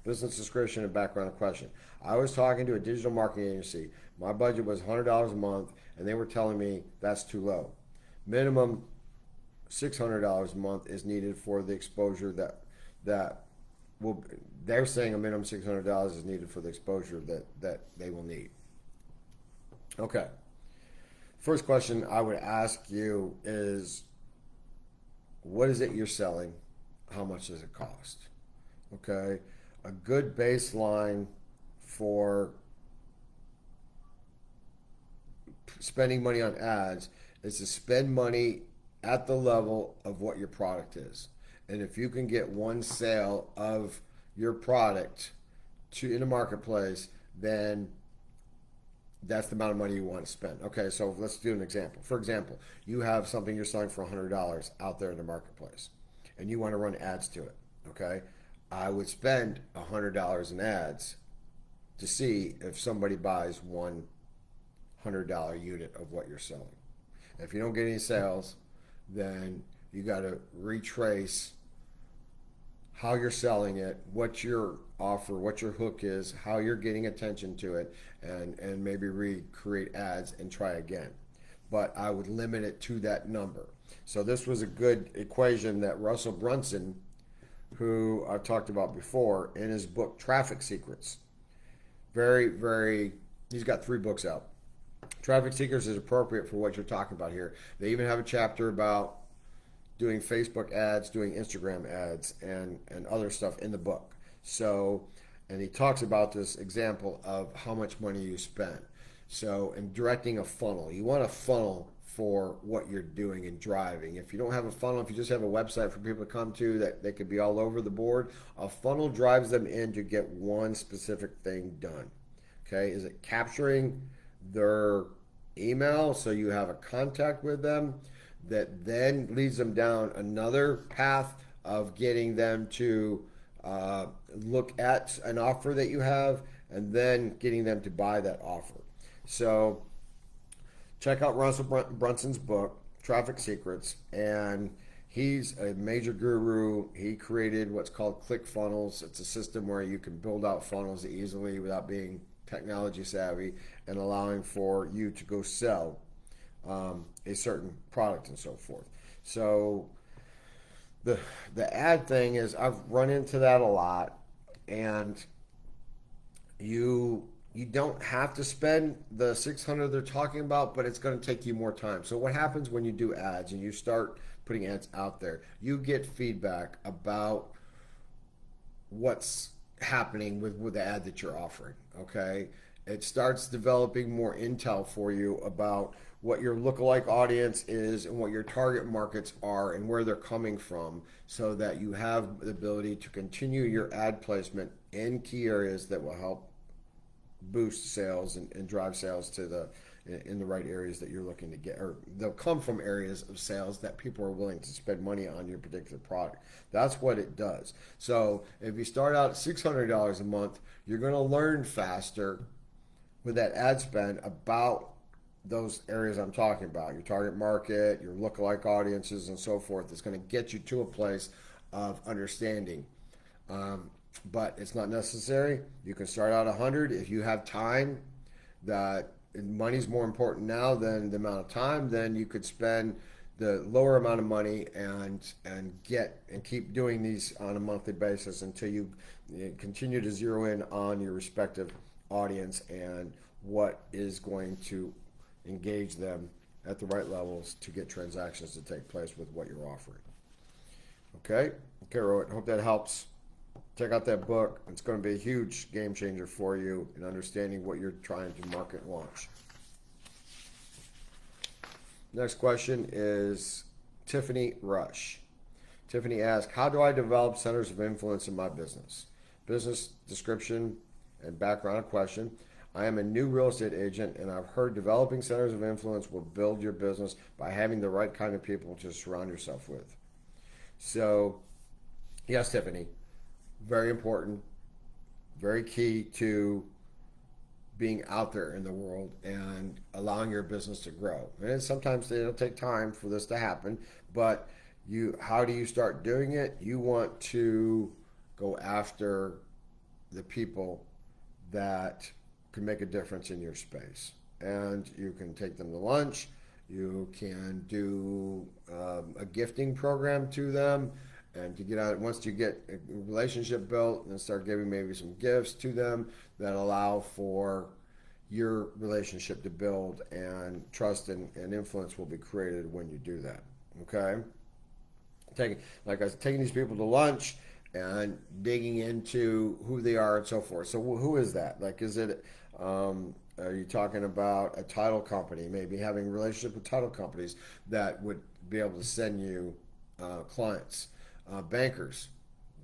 Business description and background question. I was talking to a digital marketing agency. My budget was $100 a month, and they were telling me that's too low. Minimum $600 a month is needed for the exposure they're saying a minimum $600 is needed for the exposure that they will need. Okay. First question I would ask you is, what is it you're selling? How much does it cost? Okay. A good baseline for spending money on ads is to spend money at the level of what your product is. And if you can get one sale of your product in the marketplace, then that's the amount of money you want to spend. Okay, so let's do an example. For example, you have something you're selling for $100 out there in the marketplace, and you want to run ads to it. Okay, I would spend $100 in ads to see if somebody buys one $100 unit of what you're selling. If you don't get any sales, then you got to retrace how you're selling it, what your offer, what your hook is, how you're getting attention to it, and maybe recreate ads and try again. But I would limit it to that number. So this was a good equation that Russell Brunson, who I've talked about before, in his book Traffic Secrets. He's got 3 books out. Traffic Secrets is appropriate for what you're talking about here. They even have a chapter about doing Facebook ads, doing Instagram ads, and other stuff in the book. So, and he talks about this example of how much money you spend. So, in directing a funnel, you want a funnel for what you're doing and driving. If you don't have a funnel, if you just have a website for people to come to that they could be all over the board, a funnel drives them in to get one specific thing done. Okay, is it capturing their email so you have a contact with them that then leads them down another path of getting them to look at an offer that you have and then getting them to buy that offer. So check out Russell Brunson's book, Traffic Secrets, and he's a major guru. He created what's called ClickFunnels. It's a system where you can build out funnels easily without being technology savvy and allowing for you to go sell a certain product and so forth. So the ad thing is, I've run into that a lot, and you don't have to spend the $600 they're talking about, but it's going to take you more time. So what happens when you do ads and you start putting ads out there? You get feedback about what's happening with the ad that you're offering. Okay, It starts developing more intel for you about what your lookalike audience is and what your target markets are and where they're coming from, so that you have the ability to continue your ad placement in key areas that will help boost sales and drive sales to the in the right areas that you're looking to get, or they'll come from areas of sales that people are willing to spend money on your particular product. That's what it does. So if you start out at $600 a month, you're going to learn faster with that ad spend about those areas I'm talking about, your target market, your lookalike audiences, and so forth. It's going to get you to a place of understanding. But it's not necessary. You can start out 100 if you have time. That money's more important now than the amount of time. Then you could spend the lower amount of money and keep doing these on a monthly basis until you continue to zero in on your respective audience and what is going to engage them at the right levels to get transactions to take place with what you're offering. Okay, Rohit, hope that helps. Check out that book. It's going to be a huge game changer for you in understanding what you're trying to market and launch. Next question is Tiffany Rush. Tiffany asks, how do I develop centers of influence in my business? Business description and background question. I am a new real estate agent, and I've heard developing centers of influence will build your business by having the right kind of people to surround yourself with. So, yes, Tiffany, very important, very key to being out there in the world and allowing your business to grow. And sometimes it'll take time for this to happen, but how do you start doing it? You want to go after the people that can make a difference in your space. And you can take them to lunch. You can do a gifting program to them, and to get out, once you get a relationship built, and start giving maybe some gifts to them that allow for your relationship to build, and trust and influence will be created when you do that. Okay? Like I said, taking these people to lunch and digging into who they are and so forth. So who is that? Like, is it, are you talking about a title company, maybe having a relationship with title companies that would be able to send you clients? Bankers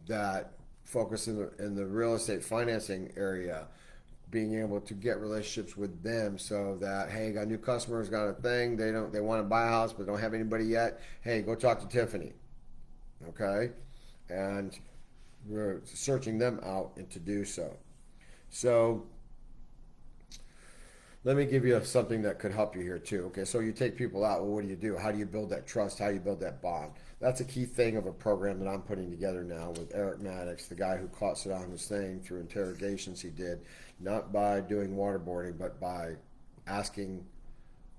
that focus in the real estate financing area, being able to get relationships with them so that, hey, got new customers, got a thing, they want to buy a house but don't have anybody yet. Hey, go talk to Tiffany. Okay? And we're searching them out and to do so. So let me give you something that could help you here too. Okay, so you take people out. Well, what do you do? How do you build that trust? How do you build that bond? That's a key thing of a program that I'm putting together now with Eric Maddox, the guy who caught Saddam Hussein through interrogations he did, not by doing waterboarding, but by asking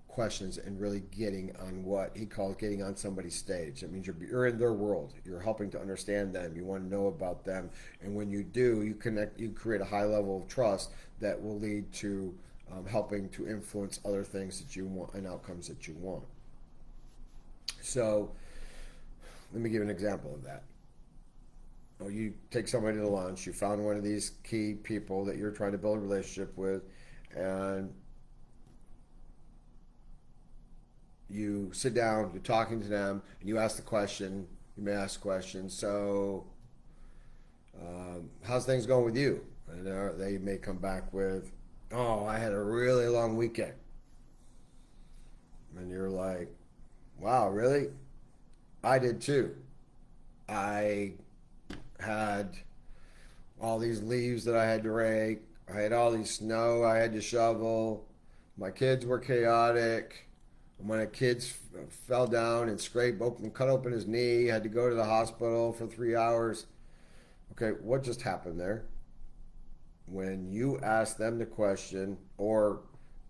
questions and really getting on what he calls getting on somebody's stage. That means you're in their world. You're helping to understand them. You want to know about them. And when you do, you create a high level of trust that will lead to helping to influence other things that you want and outcomes that you want. So let me give an example of that. Oh, you take somebody to lunch, you found one of these key people that you're trying to build a relationship with, and you sit down, you're talking to them, and you ask the question, you may ask the question, so how's things going with you? And they may come back with, oh, I had a really long weekend. And you're like, wow, really? I did too. I had all these leaves that I had to rake. I had all these snow I had to shovel. My kids were chaotic. When a kid fell down and cut open his knee, had to go to the hospital for 3 hours. Okay, what just happened there? When you ask them the question, or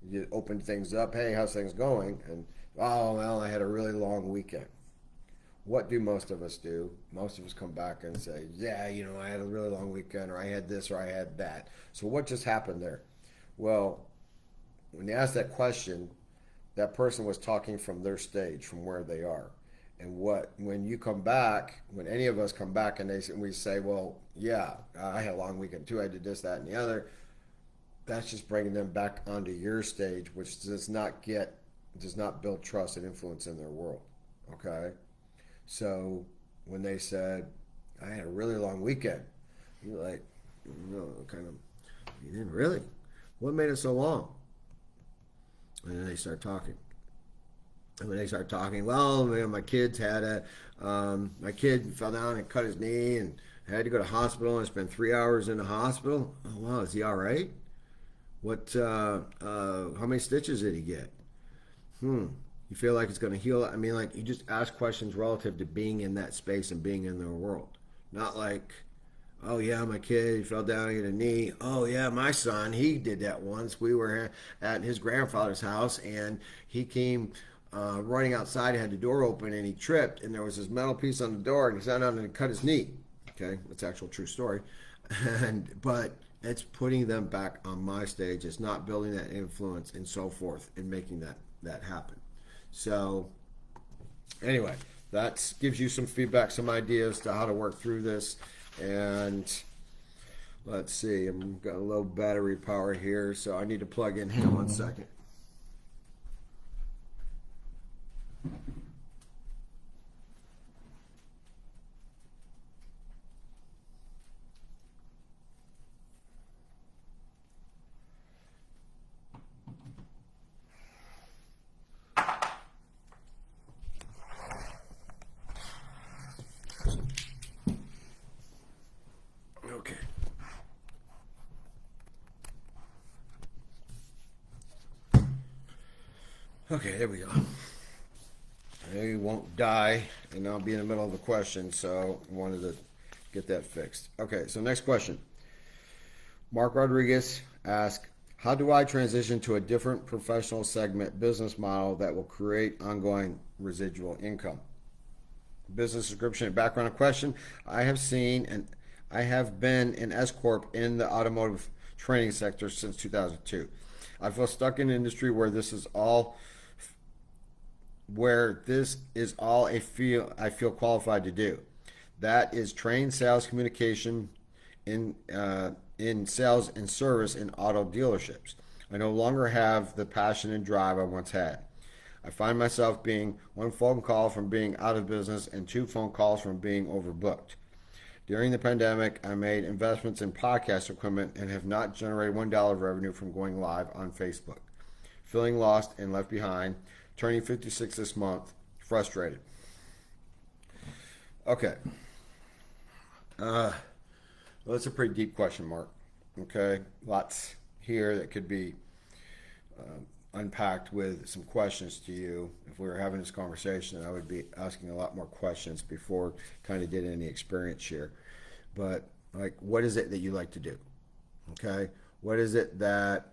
you open things up, hey, how's things going? And, oh, well, I had a really long weekend. What do most of us do? Most of us come back and say, yeah, I had a really long weekend, or I had this, or I had that. So what just happened there? Well, when you ask that question, that person was talking from their stage, from where they are. And when you come back, when any of us come back and we say, well, yeah, I had a long weekend too, I did this, that, and the other. that's just bringing them back onto your stage, which does not build trust and influence in their world. Okay, so when they said, "I had a really long weekend," you're like, kind of, you didn't really. What made it so long? And then they start talking. And when they start talking, well, my kids had my kid fell down and cut his knee and had to go to hospital and spent 3 hours in the hospital. Oh wow, is he all right? What? How many stitches did he get? You feel like it's going to heal? I mean, like, you just ask questions relative to being in that space and being in their world, not like, oh yeah, my kid he fell down, hit a knee. Oh yeah, my son, he did that once. We were at his grandfather's house and he came running outside. He had the door open and he tripped and there was this metal piece on the door and he sat down and cut his knee. Okay, that's actual true story. But it's putting them back on my stage. It's not building that influence and so forth and making that happen. So anyway, that gives you some feedback, some ideas to how to work through this. And let's see, I've got a low battery power here, so I need to plug in. Hang on 1 second. Okay. Okay, there we go. I won't die, and I'll be in the middle of a question, so I wanted to get that fixed. Okay, so next question. Mark Rodriguez asks, how do I transition to a different professional segment business model that will create ongoing residual income? Business description and background question. I have seen and I have been an S Corp in the automotive training sector since 2002. I feel stuck in an industry where this is all I feel qualified to do. That is train sales communication in sales and service in auto dealerships. I no longer have the passion and drive I once had. I find myself being one phone call from being out of business and 2 phone calls from being overbooked. During the pandemic, I made investments in podcast equipment and have not generated $1 of revenue from going live on Facebook. Feeling lost and left behind, turning 56 this month, frustrated. Okay. Well, that's a pretty deep question, Mark. Okay, lots here that could be unpacked with some questions to you. If we were having this conversation, I would be asking a lot more questions before kind of getting any experience here. But like, what is it that you like to do? Okay, what is it that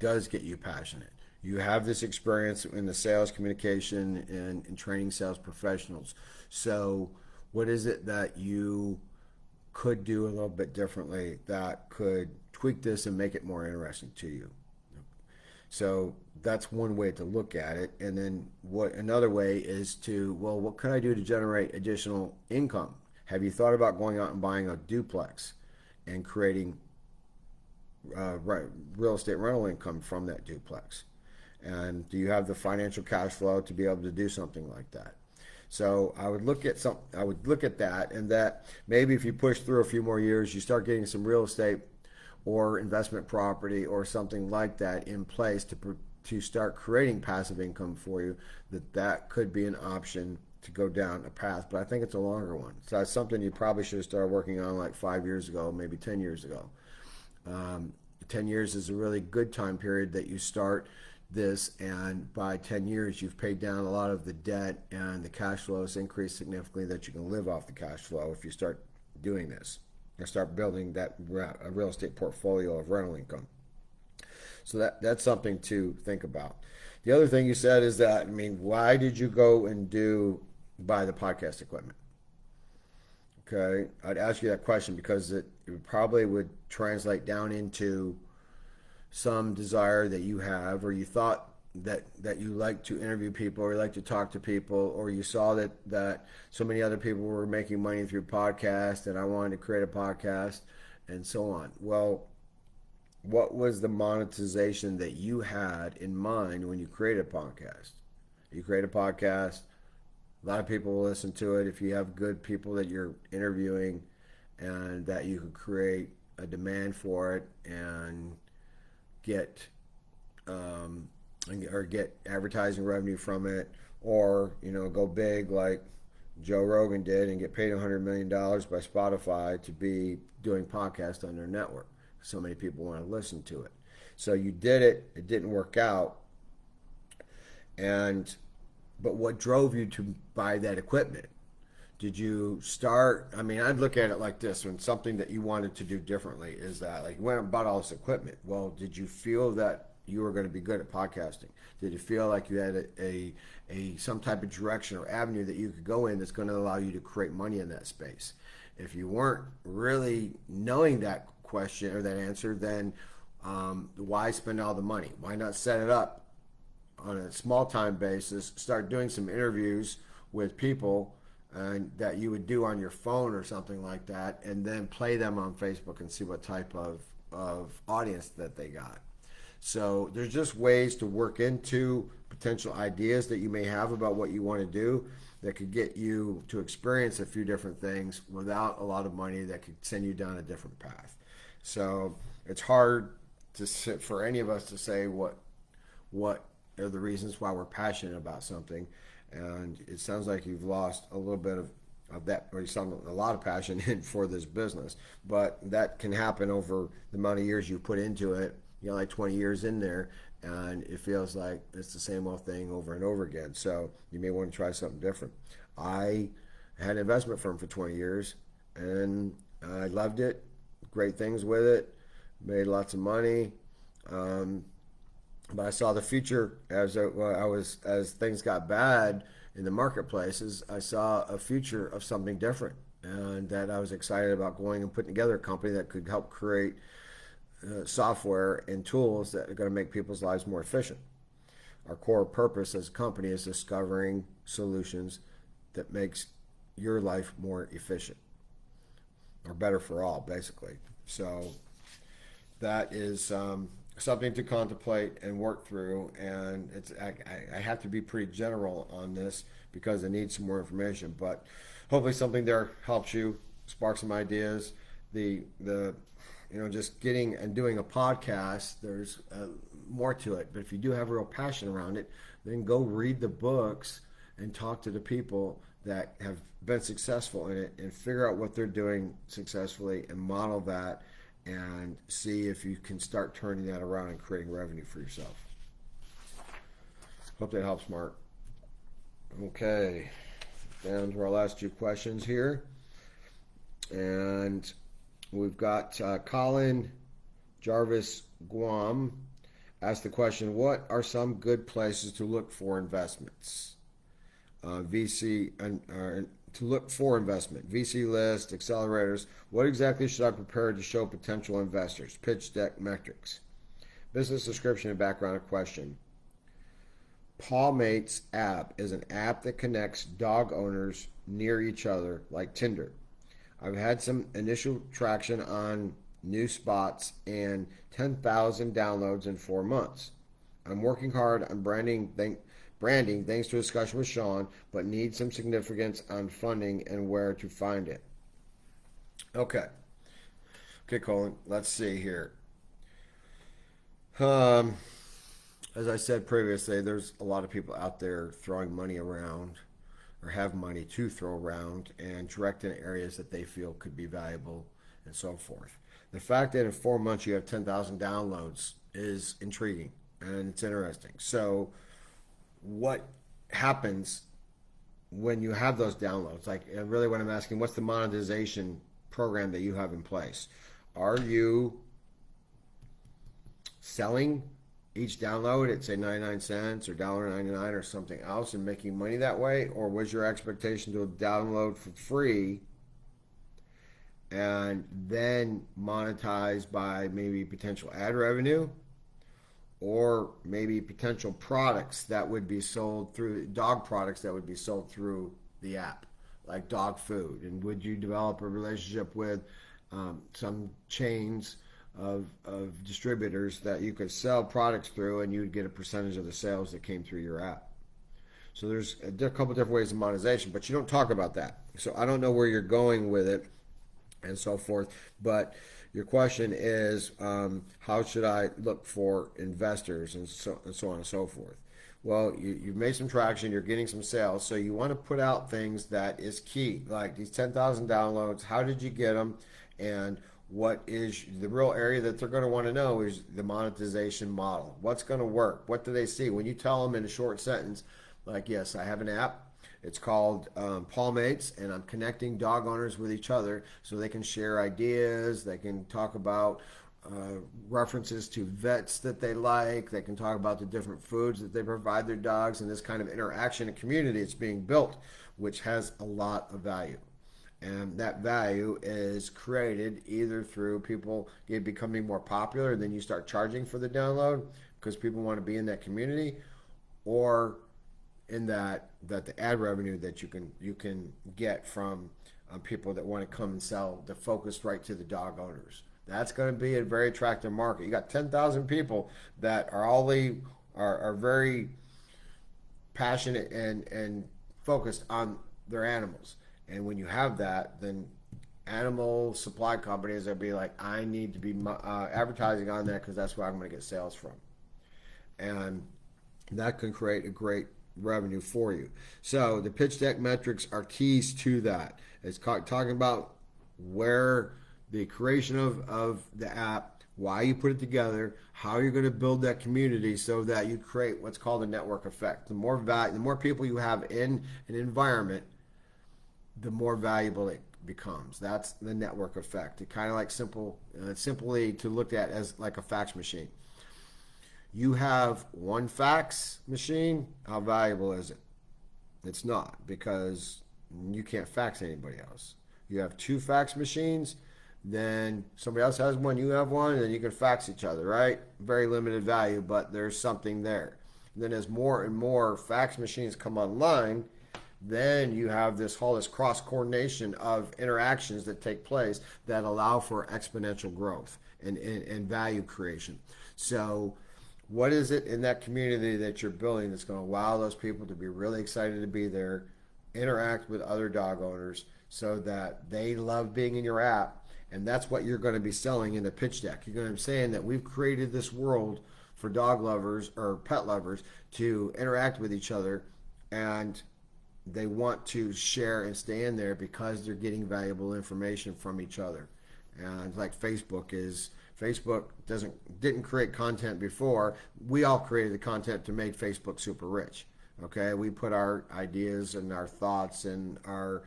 does get you passionate? You have this experience in the sales communication and training sales professionals. So what is it that you could do a little bit differently that could tweak this and make it more interesting to you? So that's one way to look at it. And then another way is to, well, what could I do to generate additional income? Have you thought about going out and buying a duplex and creating real estate rental income from that duplex? And do you have the financial cash flow to be able to do something like that? So I would look at that, and that maybe if you push through a few more years, you start getting some real estate or investment property or something like that in place to start creating passive income for you. That could be an option to go down a path, but I think it's a longer one. So that's something you probably should have started working on like 5 years ago, maybe 10 years ago. 10 years is a really good time period that you start this, and by 10 years you've paid down a lot of the debt and the cash flow has increased significantly, that you can live off the cash flow if you start doing this and start building that a real estate portfolio of rental income. So that's something to think about. The other thing you said is that, I mean, why did you go and buy the podcast equipment? Okay, I'd ask you that question because it probably would translate down into some desire that you have, or you thought that you like to interview people, or you like to talk to people, or you saw that so many other people were making money through podcasts and I wanted to create a podcast, and so on. Well, what was the monetization that you had in mind when you created a podcast? You create a podcast, a lot of people will listen to it. If you have good people that you're interviewing and that you can create a demand for it and get or get advertising revenue from it, or go big like Joe Rogan did and get paid $100 million by Spotify to be doing podcasts on their network. So many people want to listen to it. So you did it. It didn't work out. But what drove you to buy that equipment? Did you start? I mean, I'd look at it like this: when something that you wanted to do differently is that, like, you went and bought all this equipment. Well, did you feel that you were going to be good at podcasting? Did you feel like you had a some type of direction or avenue that you could go in that's going to allow you to create money in that space? If you weren't really knowing that question or that answer, then why spend all the money? Why not set it up on a small time basis, start doing some interviews with people that you would do on your phone or something like that, and then play them on Facebook and see what type of audience that they got. So there's just ways to work into potential ideas that you may have about what you want to do that could get you to experience a few different things without a lot of money, that could send you down a different path. So it's hard for any of us to say what are the reasons why we're passionate about something. And it sounds like you've lost a little bit of that, or you sound a lot of passion in for this business. But that can happen over the amount of years you put into it. Like 20 years in there, and it feels like it's the same old thing over and over again. So you may want to try something different. I had an investment firm for 20 years, and I loved it. Great things with it. Made lots of money. But I saw the future as things got bad in the marketplaces. I saw a future of something different, and that I was excited about going and putting together a company that could help create software and tools that are going to make people's lives more efficient. Our core purpose as a company is discovering solutions that makes your life more efficient, or better for all, basically. So that is something to contemplate and work through. And I have to be pretty general on this because I need some more information. But hopefully something there helps you, spark some ideas. Just getting and doing a podcast, there's more to it. But if you do have a real passion around it, then go read the books and talk to the people that have been successful in it and figure out what they're doing successfully and model that and see if you can start turning that around and creating revenue for yourself. Hope that helps, Mark. Okay, down to our last two questions here. And we've got Colin Jarvis Guam asked the question, what are some good places to look for investments? To look for investment, VC list, accelerators. What exactly should I prepare to show potential investors? Pitch deck metrics. Business description and background of question. Pawmates app is an app that connects dog owners near each other like Tinder. I've had some initial traction on new spots and 10,000 downloads in 4 months. I'm working hard on branding thanks to a discussion with Sean, but need some significance on funding and where to find it. Okay, Colin, let's see here. As I said previously, there's a lot of people out there throwing money around or have money to throw around and direct in areas that they feel could be valuable and so forth. The fact that in 4 months you have 10,000 downloads is intriguing and it's interesting. So what happens when you have those downloads? Like, and really what I'm asking, what's the monetization program that you have in place? Are you selling each download at say 99 cents or $1.99 or something else and making money that way? Or was your expectation to download for free and then monetize by maybe potential ad revenue, or maybe potential products that would be sold through dog products that would be sold through the app, like dog food? And would you develop a relationship with some chains of distributors that you could sell products through, and you'd get a percentage of the sales that came through your app. So there's a couple different ways of monetization, but you don't talk about that. So I don't know where you're going with it and so forth. But your question is, how should I look for investors and so on and so forth? Well, you've made some traction, you're getting some sales, so you want to put out things that is key, like these 10,000 downloads. How did you get them? And what is the real area that they're going to want to know is the monetization model. What's going to work? What do they see? When you tell them in a short sentence, like, yes, I have an app. It's called Palmates, and I'm connecting dog owners with each other so they can share ideas. They can talk about references to vets that they like. They can talk about the different foods that they provide their dogs, and this kind of interaction and community is being built, which has a lot of value. And that value is created either through people becoming more popular, and then you start charging for the download because people want to be in that community, or in that the ad revenue that you can get from people that want to come and sell the focus right to the dog owners. That's going to be a very attractive market. You got 10,000 people that are very passionate and focused on their animals. And when you have that, then animal supply companies will be like, I need to be advertising on that because that's where I'm going to get sales from. And that can create a great revenue for you. So the pitch deck metrics are keys to that. It's talking about where the creation of the app, why you put it together, how you're going to build that community so that you create what's called a network effect. The more people you have in an environment, the more valuable it becomes. That's the network effect. It kind of like simply to look at as like a fax machine. You have one fax machine, how valuable is it? It's not, because you can't fax anybody else. You have two fax machines, then somebody else has one, you have one, and then you can fax each other, right? Very limited value, but there's something there. And then as more and more fax machines come online, then you have this whole cross coordination of interactions that take place that allow for exponential growth and value creation. So what is it in that community that you're building that's going to allow those people to be really excited to be there, interact with other dog owners so that they love being in your app? And that's what you're going to be selling in the pitch deck. You're going to be saying that we've created this world for dog lovers or pet lovers to interact with each other, and they want to share and stay in there because they're getting valuable information from each other. And like Facebook didn't create content before. We all created the content to make Facebook super rich. Okay, we put our ideas and our thoughts and our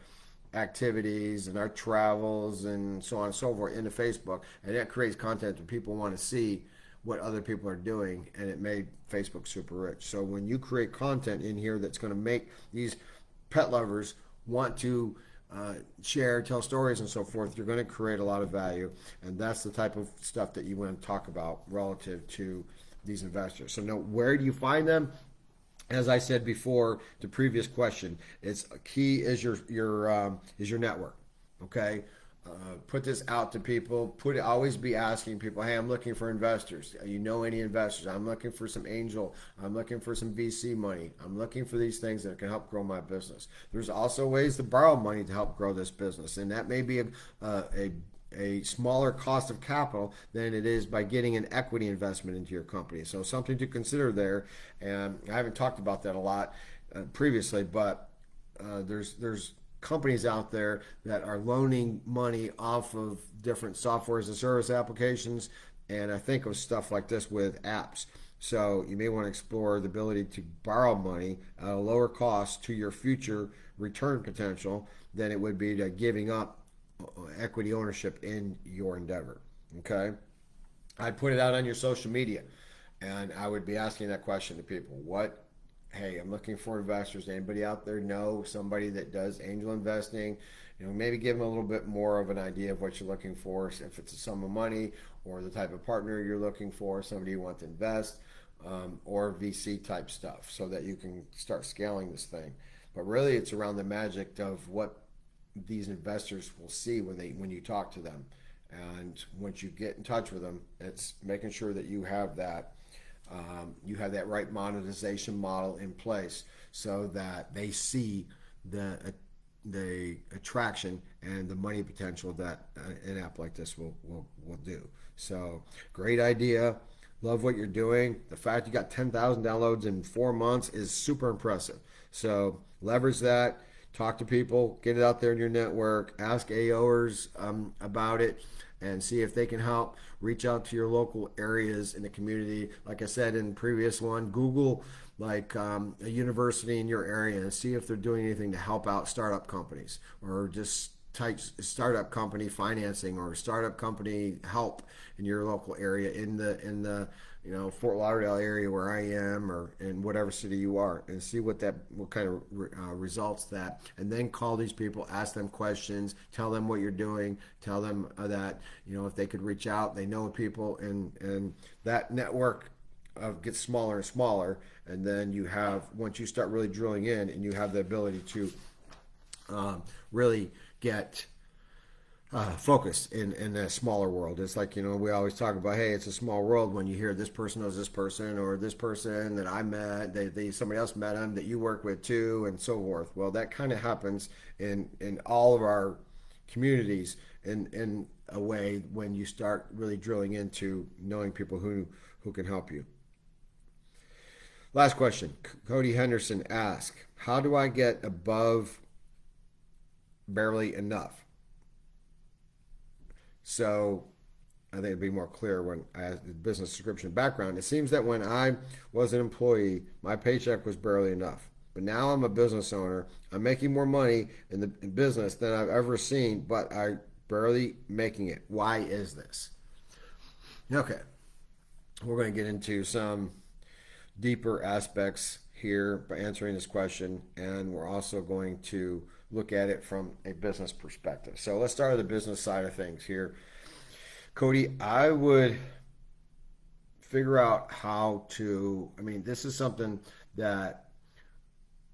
activities and our travels and so on and so forth into Facebook, and that creates content that people want to see what other people are doing, and it made Facebook super rich. So when you create content in here that's going to make these pet lovers want to share, tell stories and so forth, you're going to create a lot of value, and that's the type of stuff that you want to talk about relative to these investors. So now, where do you find them? As I said before, the previous question, it's key is your network. Okay, put this out to people. Always be asking people, hey, I'm looking for investors. You know any investors? I'm looking for some angel. I'm looking for some VC money. I'm looking for these things that can help grow my business. There's also ways to borrow money to help grow this business, and that may be a smaller cost of capital than it is by getting an equity investment into your company. So something to consider there. And I haven't talked about that a lot previously, but there's companies out there that are loaning money off of different software as a service applications, and I think of stuff like this with apps. So you may want to explore the ability to borrow money at a lower cost to your future return potential than it would be to giving up equity ownership in your endeavor. Okay, I'd put it out on your social media, and I would be asking that question to people. Hey, I'm looking for investors. Anybody out there know somebody that does angel investing? Maybe give them a little bit more of an idea of what you're looking for, if it's a sum of money or the type of partner you're looking for, somebody you want to invest, or VC type stuff, so that you can start scaling this thing. But really, it's around the magic of what these investors will see when you talk to them. And once you get in touch with them, it's making sure that you have that right monetization model in place so that they see the attraction and the money potential that an app like this will do. So great idea. Love what you're doing. The fact you got 10,000 downloads in 4 months is super impressive. So leverage that. Talk to people. Get it out there in your network. Ask AOers about it and see if they can help. Reach out to your local areas in the community. Like I said in the previous one, Google a university in your area and see if they're doing anything to help out startup companies, or just type startup company financing or startup company help in your local area in the Fort Lauderdale area where I am, or in whatever city you are, and see what kind of results that, and then call these people, ask them questions, tell them what you're doing, tell them that if they could reach out, they know people, and that network gets smaller and smaller, and then once you start really drilling in and you have the ability to really get focused in a smaller world. It's like, we always talk about, hey, it's a small world when you hear this person knows this person, or this person that I met, somebody else met him that you work with too, and so forth. Well, that kind of happens in all of our communities in a way when you start really drilling into knowing people who can help you. Last question. Cody Henderson asks, how do I get above barely enough? So I think it'd be more clear when I asked the business description background. It seems that when I was an employee, my paycheck was barely enough. But now I'm a business owner. I'm making more money in business than I've ever seen, but I'm barely making it. Why is this? Okay. We're going to get into some deeper aspects here by answering this question, and we're also going to look at it from a business perspective. So let's start with the business side of things here. Cody, I would figure out this is something that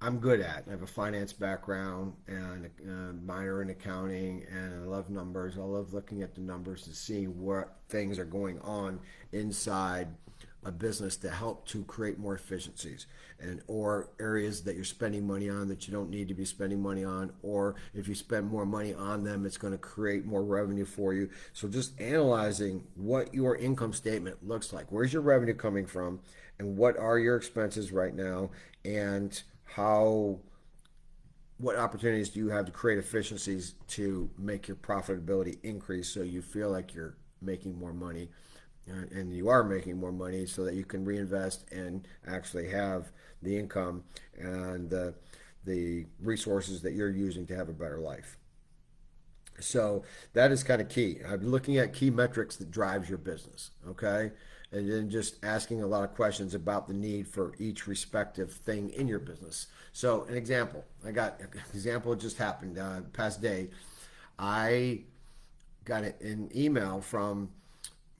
I'm good at. I have a finance background and a minor in accounting, and I love numbers. I love looking at the numbers to see what things are going on inside a business to help to create more efficiencies, or areas that you're spending money on that you don't need to be spending money on, or if you spend more money on them, it's going to create more revenue for you. So just analyzing what your income statement looks like. Where's your revenue coming from, and what are your expenses right now, and what opportunities do you have to create efficiencies to make your profitability increase so you feel like you're making more money, and you are making more money, so that you can reinvest and actually have the income and the resources that you're using to have a better life. So that is kind of key. I'm looking at key metrics that drives your business, okay? And then just asking a lot of questions about the need for each respective thing in your business. So an example, it just happened past day. I got an email from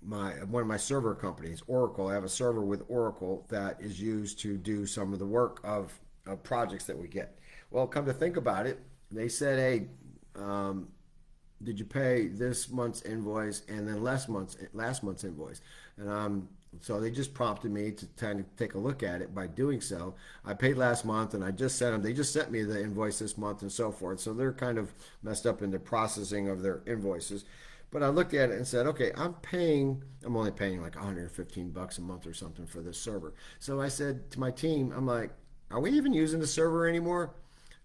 one of my server companies, Oracle. I have a server with Oracle that is used to do some of the work of projects that we get. Well, come to think about it, they said, hey, did you pay this month's invoice and then last month's invoice? And so they just prompted me to kind of take a look at it. By doing so, I paid last month, and they just sent me the invoice this month and so forth. So they're kind of messed up in the processing of their invoices. But I looked at it and said, okay, I'm only paying like $115 a month or something for this server. So I said to my team, I'm like, are we even using the server anymore?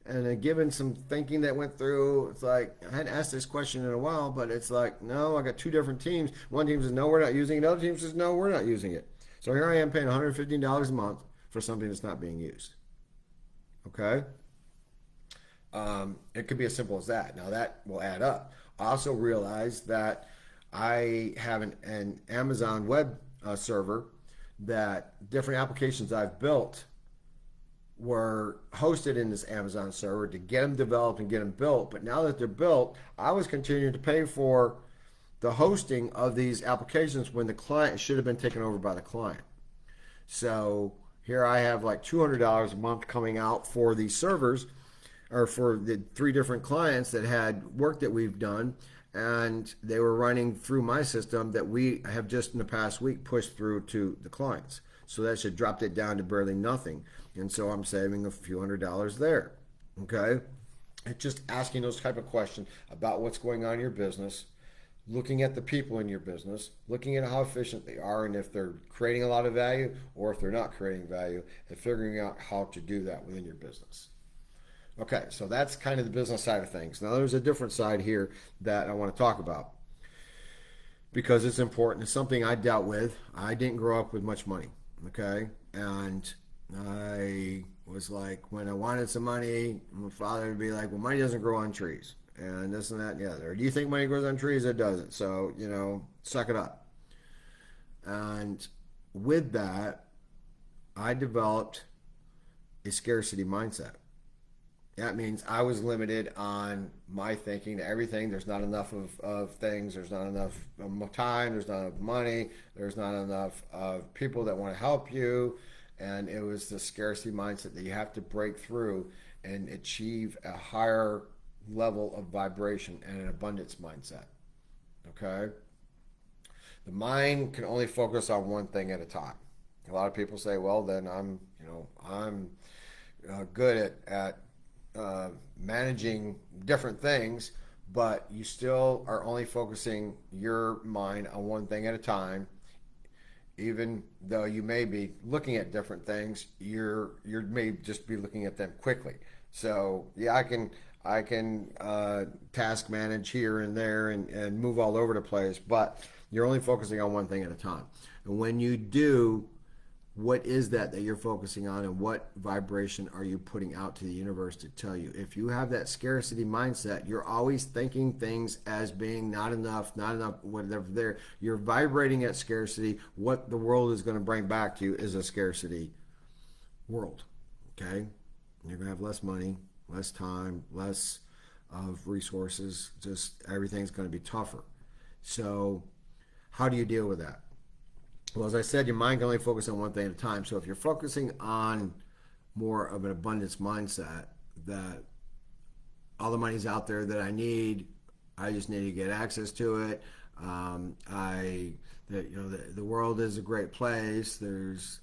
And then given some thinking that went through, it's like, I hadn't asked this question in a while, but it's like, no, I got two different teams. One team says, no, we're not using it. Another team says, no, we're not using it. So here I am paying $115 a month for something that's not being used. Okay? It could be as simple as that. Now that will add up. I also realized that I have an Amazon web server that different applications I've built were hosted in this Amazon server to get them developed and get them built. But now that they're built, I was continuing to pay for the hosting of these applications when the client should have been taken over by the client. So here I have like $200 a month coming out for these servers, or for the 3 different clients that had work that we've done, and they were running through my system that we have just in the past week pushed through to the clients. So that should dropped it down to barely nothing. And so I'm saving a few $100s there. Okay. It's just asking those type of questions about what's going on in your business, looking at the people in your business, looking at how efficient they are and if they're creating a lot of value or if they're not creating value, and figuring out how to do that within your business. Okay, so that's kind of the business side of things. Now there's a different side here that I want to talk about because it's important. It's something I dealt with. I didn't grow up with much money, okay? And I was like, when I wanted some money, my father would be like, well, money doesn't grow on trees. And this and that and the other. Do you think money grows on trees? It doesn't. So, suck it up. And with that, I developed a scarcity mindset. That means I was limited on my thinking to everything. There's not enough of things. There's not enough time. There's not enough money. There's not enough of people that want to help you. And it was the scarcity mindset that you have to break through and achieve a higher level of vibration and an abundance mindset. Okay? The mind can only focus on one thing at a time. A lot of people say, well, then I'm good at managing different things, but you still are only focusing your mind on one thing at a time. Even though you may be looking at different things, you may just be looking at them quickly. So yeah, I can task manage here and there and move all over the place, but you're only focusing on one thing at a time. And when you do, what is that you're focusing on, and what vibration are you putting out to the universe to tell you? If you have that scarcity mindset, you're always thinking things as being not enough, whatever there. You're vibrating at scarcity. What the world is going to bring back to you is a scarcity world. Okay? You're going to have less money, less time, less of resources. Just everything's going to be tougher. So how do you deal with that? Well, as I said, your mind can only focus on one thing at a time. So if you're focusing on more of an abundance mindset, that all the money's out there that I need, I just need to get access to it. The world is a great place. There's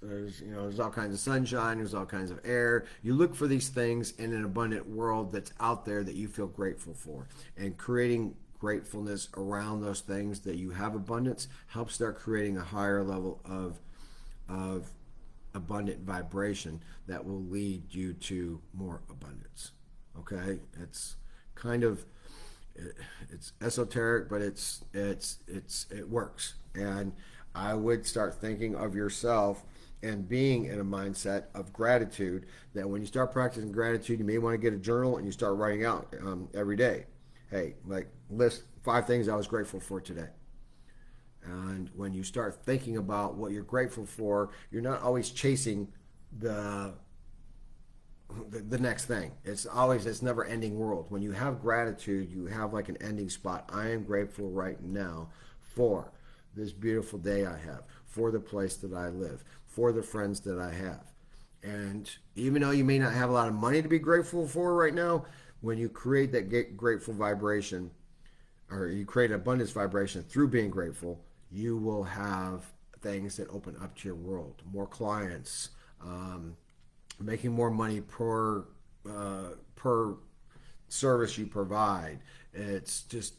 all kinds of sunshine. There's all kinds of air. You look for these things in an abundant world that's out there that you feel grateful for, and creating gratefulness around those things that you have abundance helps start creating a higher level of abundant vibration that will lead you to more abundance. Okay, it's kind of it's esoteric, but it works. And I would start thinking of yourself and being in a mindset of gratitude, that when you start practicing gratitude, you may want to get a journal and you start writing out every day. Hey, list 5 things I was grateful for today. And when you start thinking about what you're grateful for, you're not always chasing the next thing. It's always this never ending world. When you have gratitude, you have like an ending spot. I am grateful right now for this beautiful day I have, for the place that I live, for the friends that I have. And even though you may not have a lot of money to be grateful for right now, when you create that grateful vibration, or you create abundance vibration through being grateful, you will have things that open up to your world. More clients, making more money per service you provide. It's just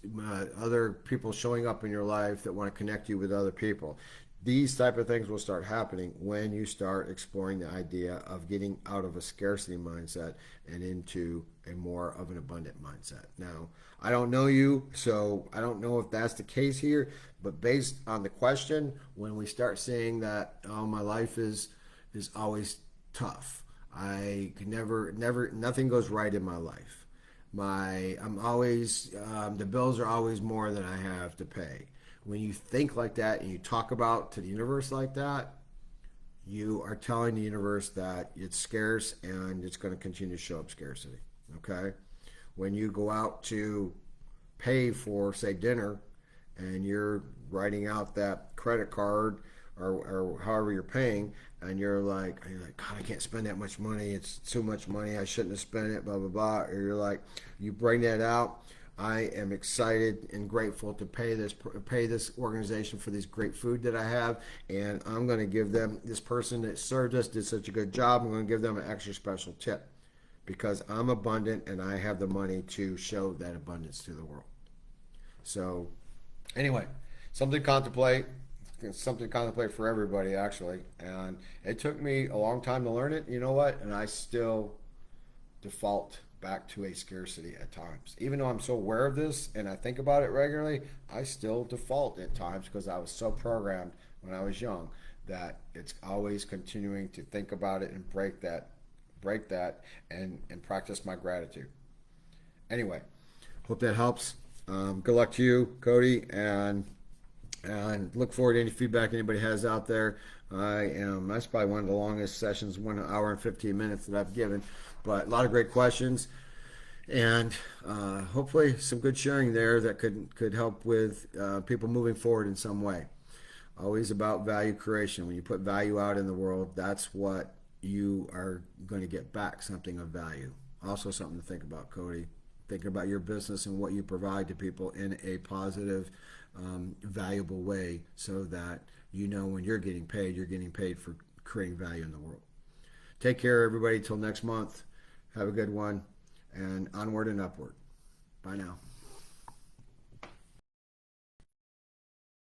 other people showing up in your life that want to connect you with other people. These type of things will start happening when you start exploring the idea of getting out of a scarcity mindset and into a more of an abundant mindset. Now, I don't know you, so I don't know if that's the case here, but based on the question, when we start saying that, oh, my life is always tough. I can never, nothing goes right in my life. I'm always, the bills are always more than I have to pay. When you think like that and you talk about to the universe like that, you are telling the universe that it's scarce and it's going to continue to show up scarcity. Okay? When you go out to pay for, say, dinner, and you're writing out that credit card or however you're paying, and you're like, God, I can't spend that much money. It's too much money. I shouldn't have spent it, blah, blah, blah. Or you're like, you bring that out. I am excited and grateful to pay this organization for this great food that I have, and I'm going to give them, this person that served us did such a good job, I'm going to give them an extra special tip because I'm abundant and I have the money to show that abundance to the world. So anyway, something to contemplate. It's something to contemplate for everybody, actually. And it took me a long time to learn it. You know what? And I still default back to a scarcity at times. Even though I'm so aware of this and I think about it regularly, I still default at times because I was so programmed when I was young that it's always continuing to think about it and break that and practice my gratitude. Anyway, hope that helps. Good luck to you, Cody, and look forward to any feedback anybody has out there. That's probably one of the longest sessions, 1 hour and 15 minutes that I've given, but a lot of great questions, and hopefully some good sharing there that could help with people moving forward in some way. Always about value creation. When you put value out in the world, that's what you are going to get back, something of value. Also something to think about, Cody. Think about your business and what you provide to people in a positive, valuable way so that you know when you're getting paid for creating value in the world. Take care, everybody. Till next month. Have a good one, and onward and upward. Bye now.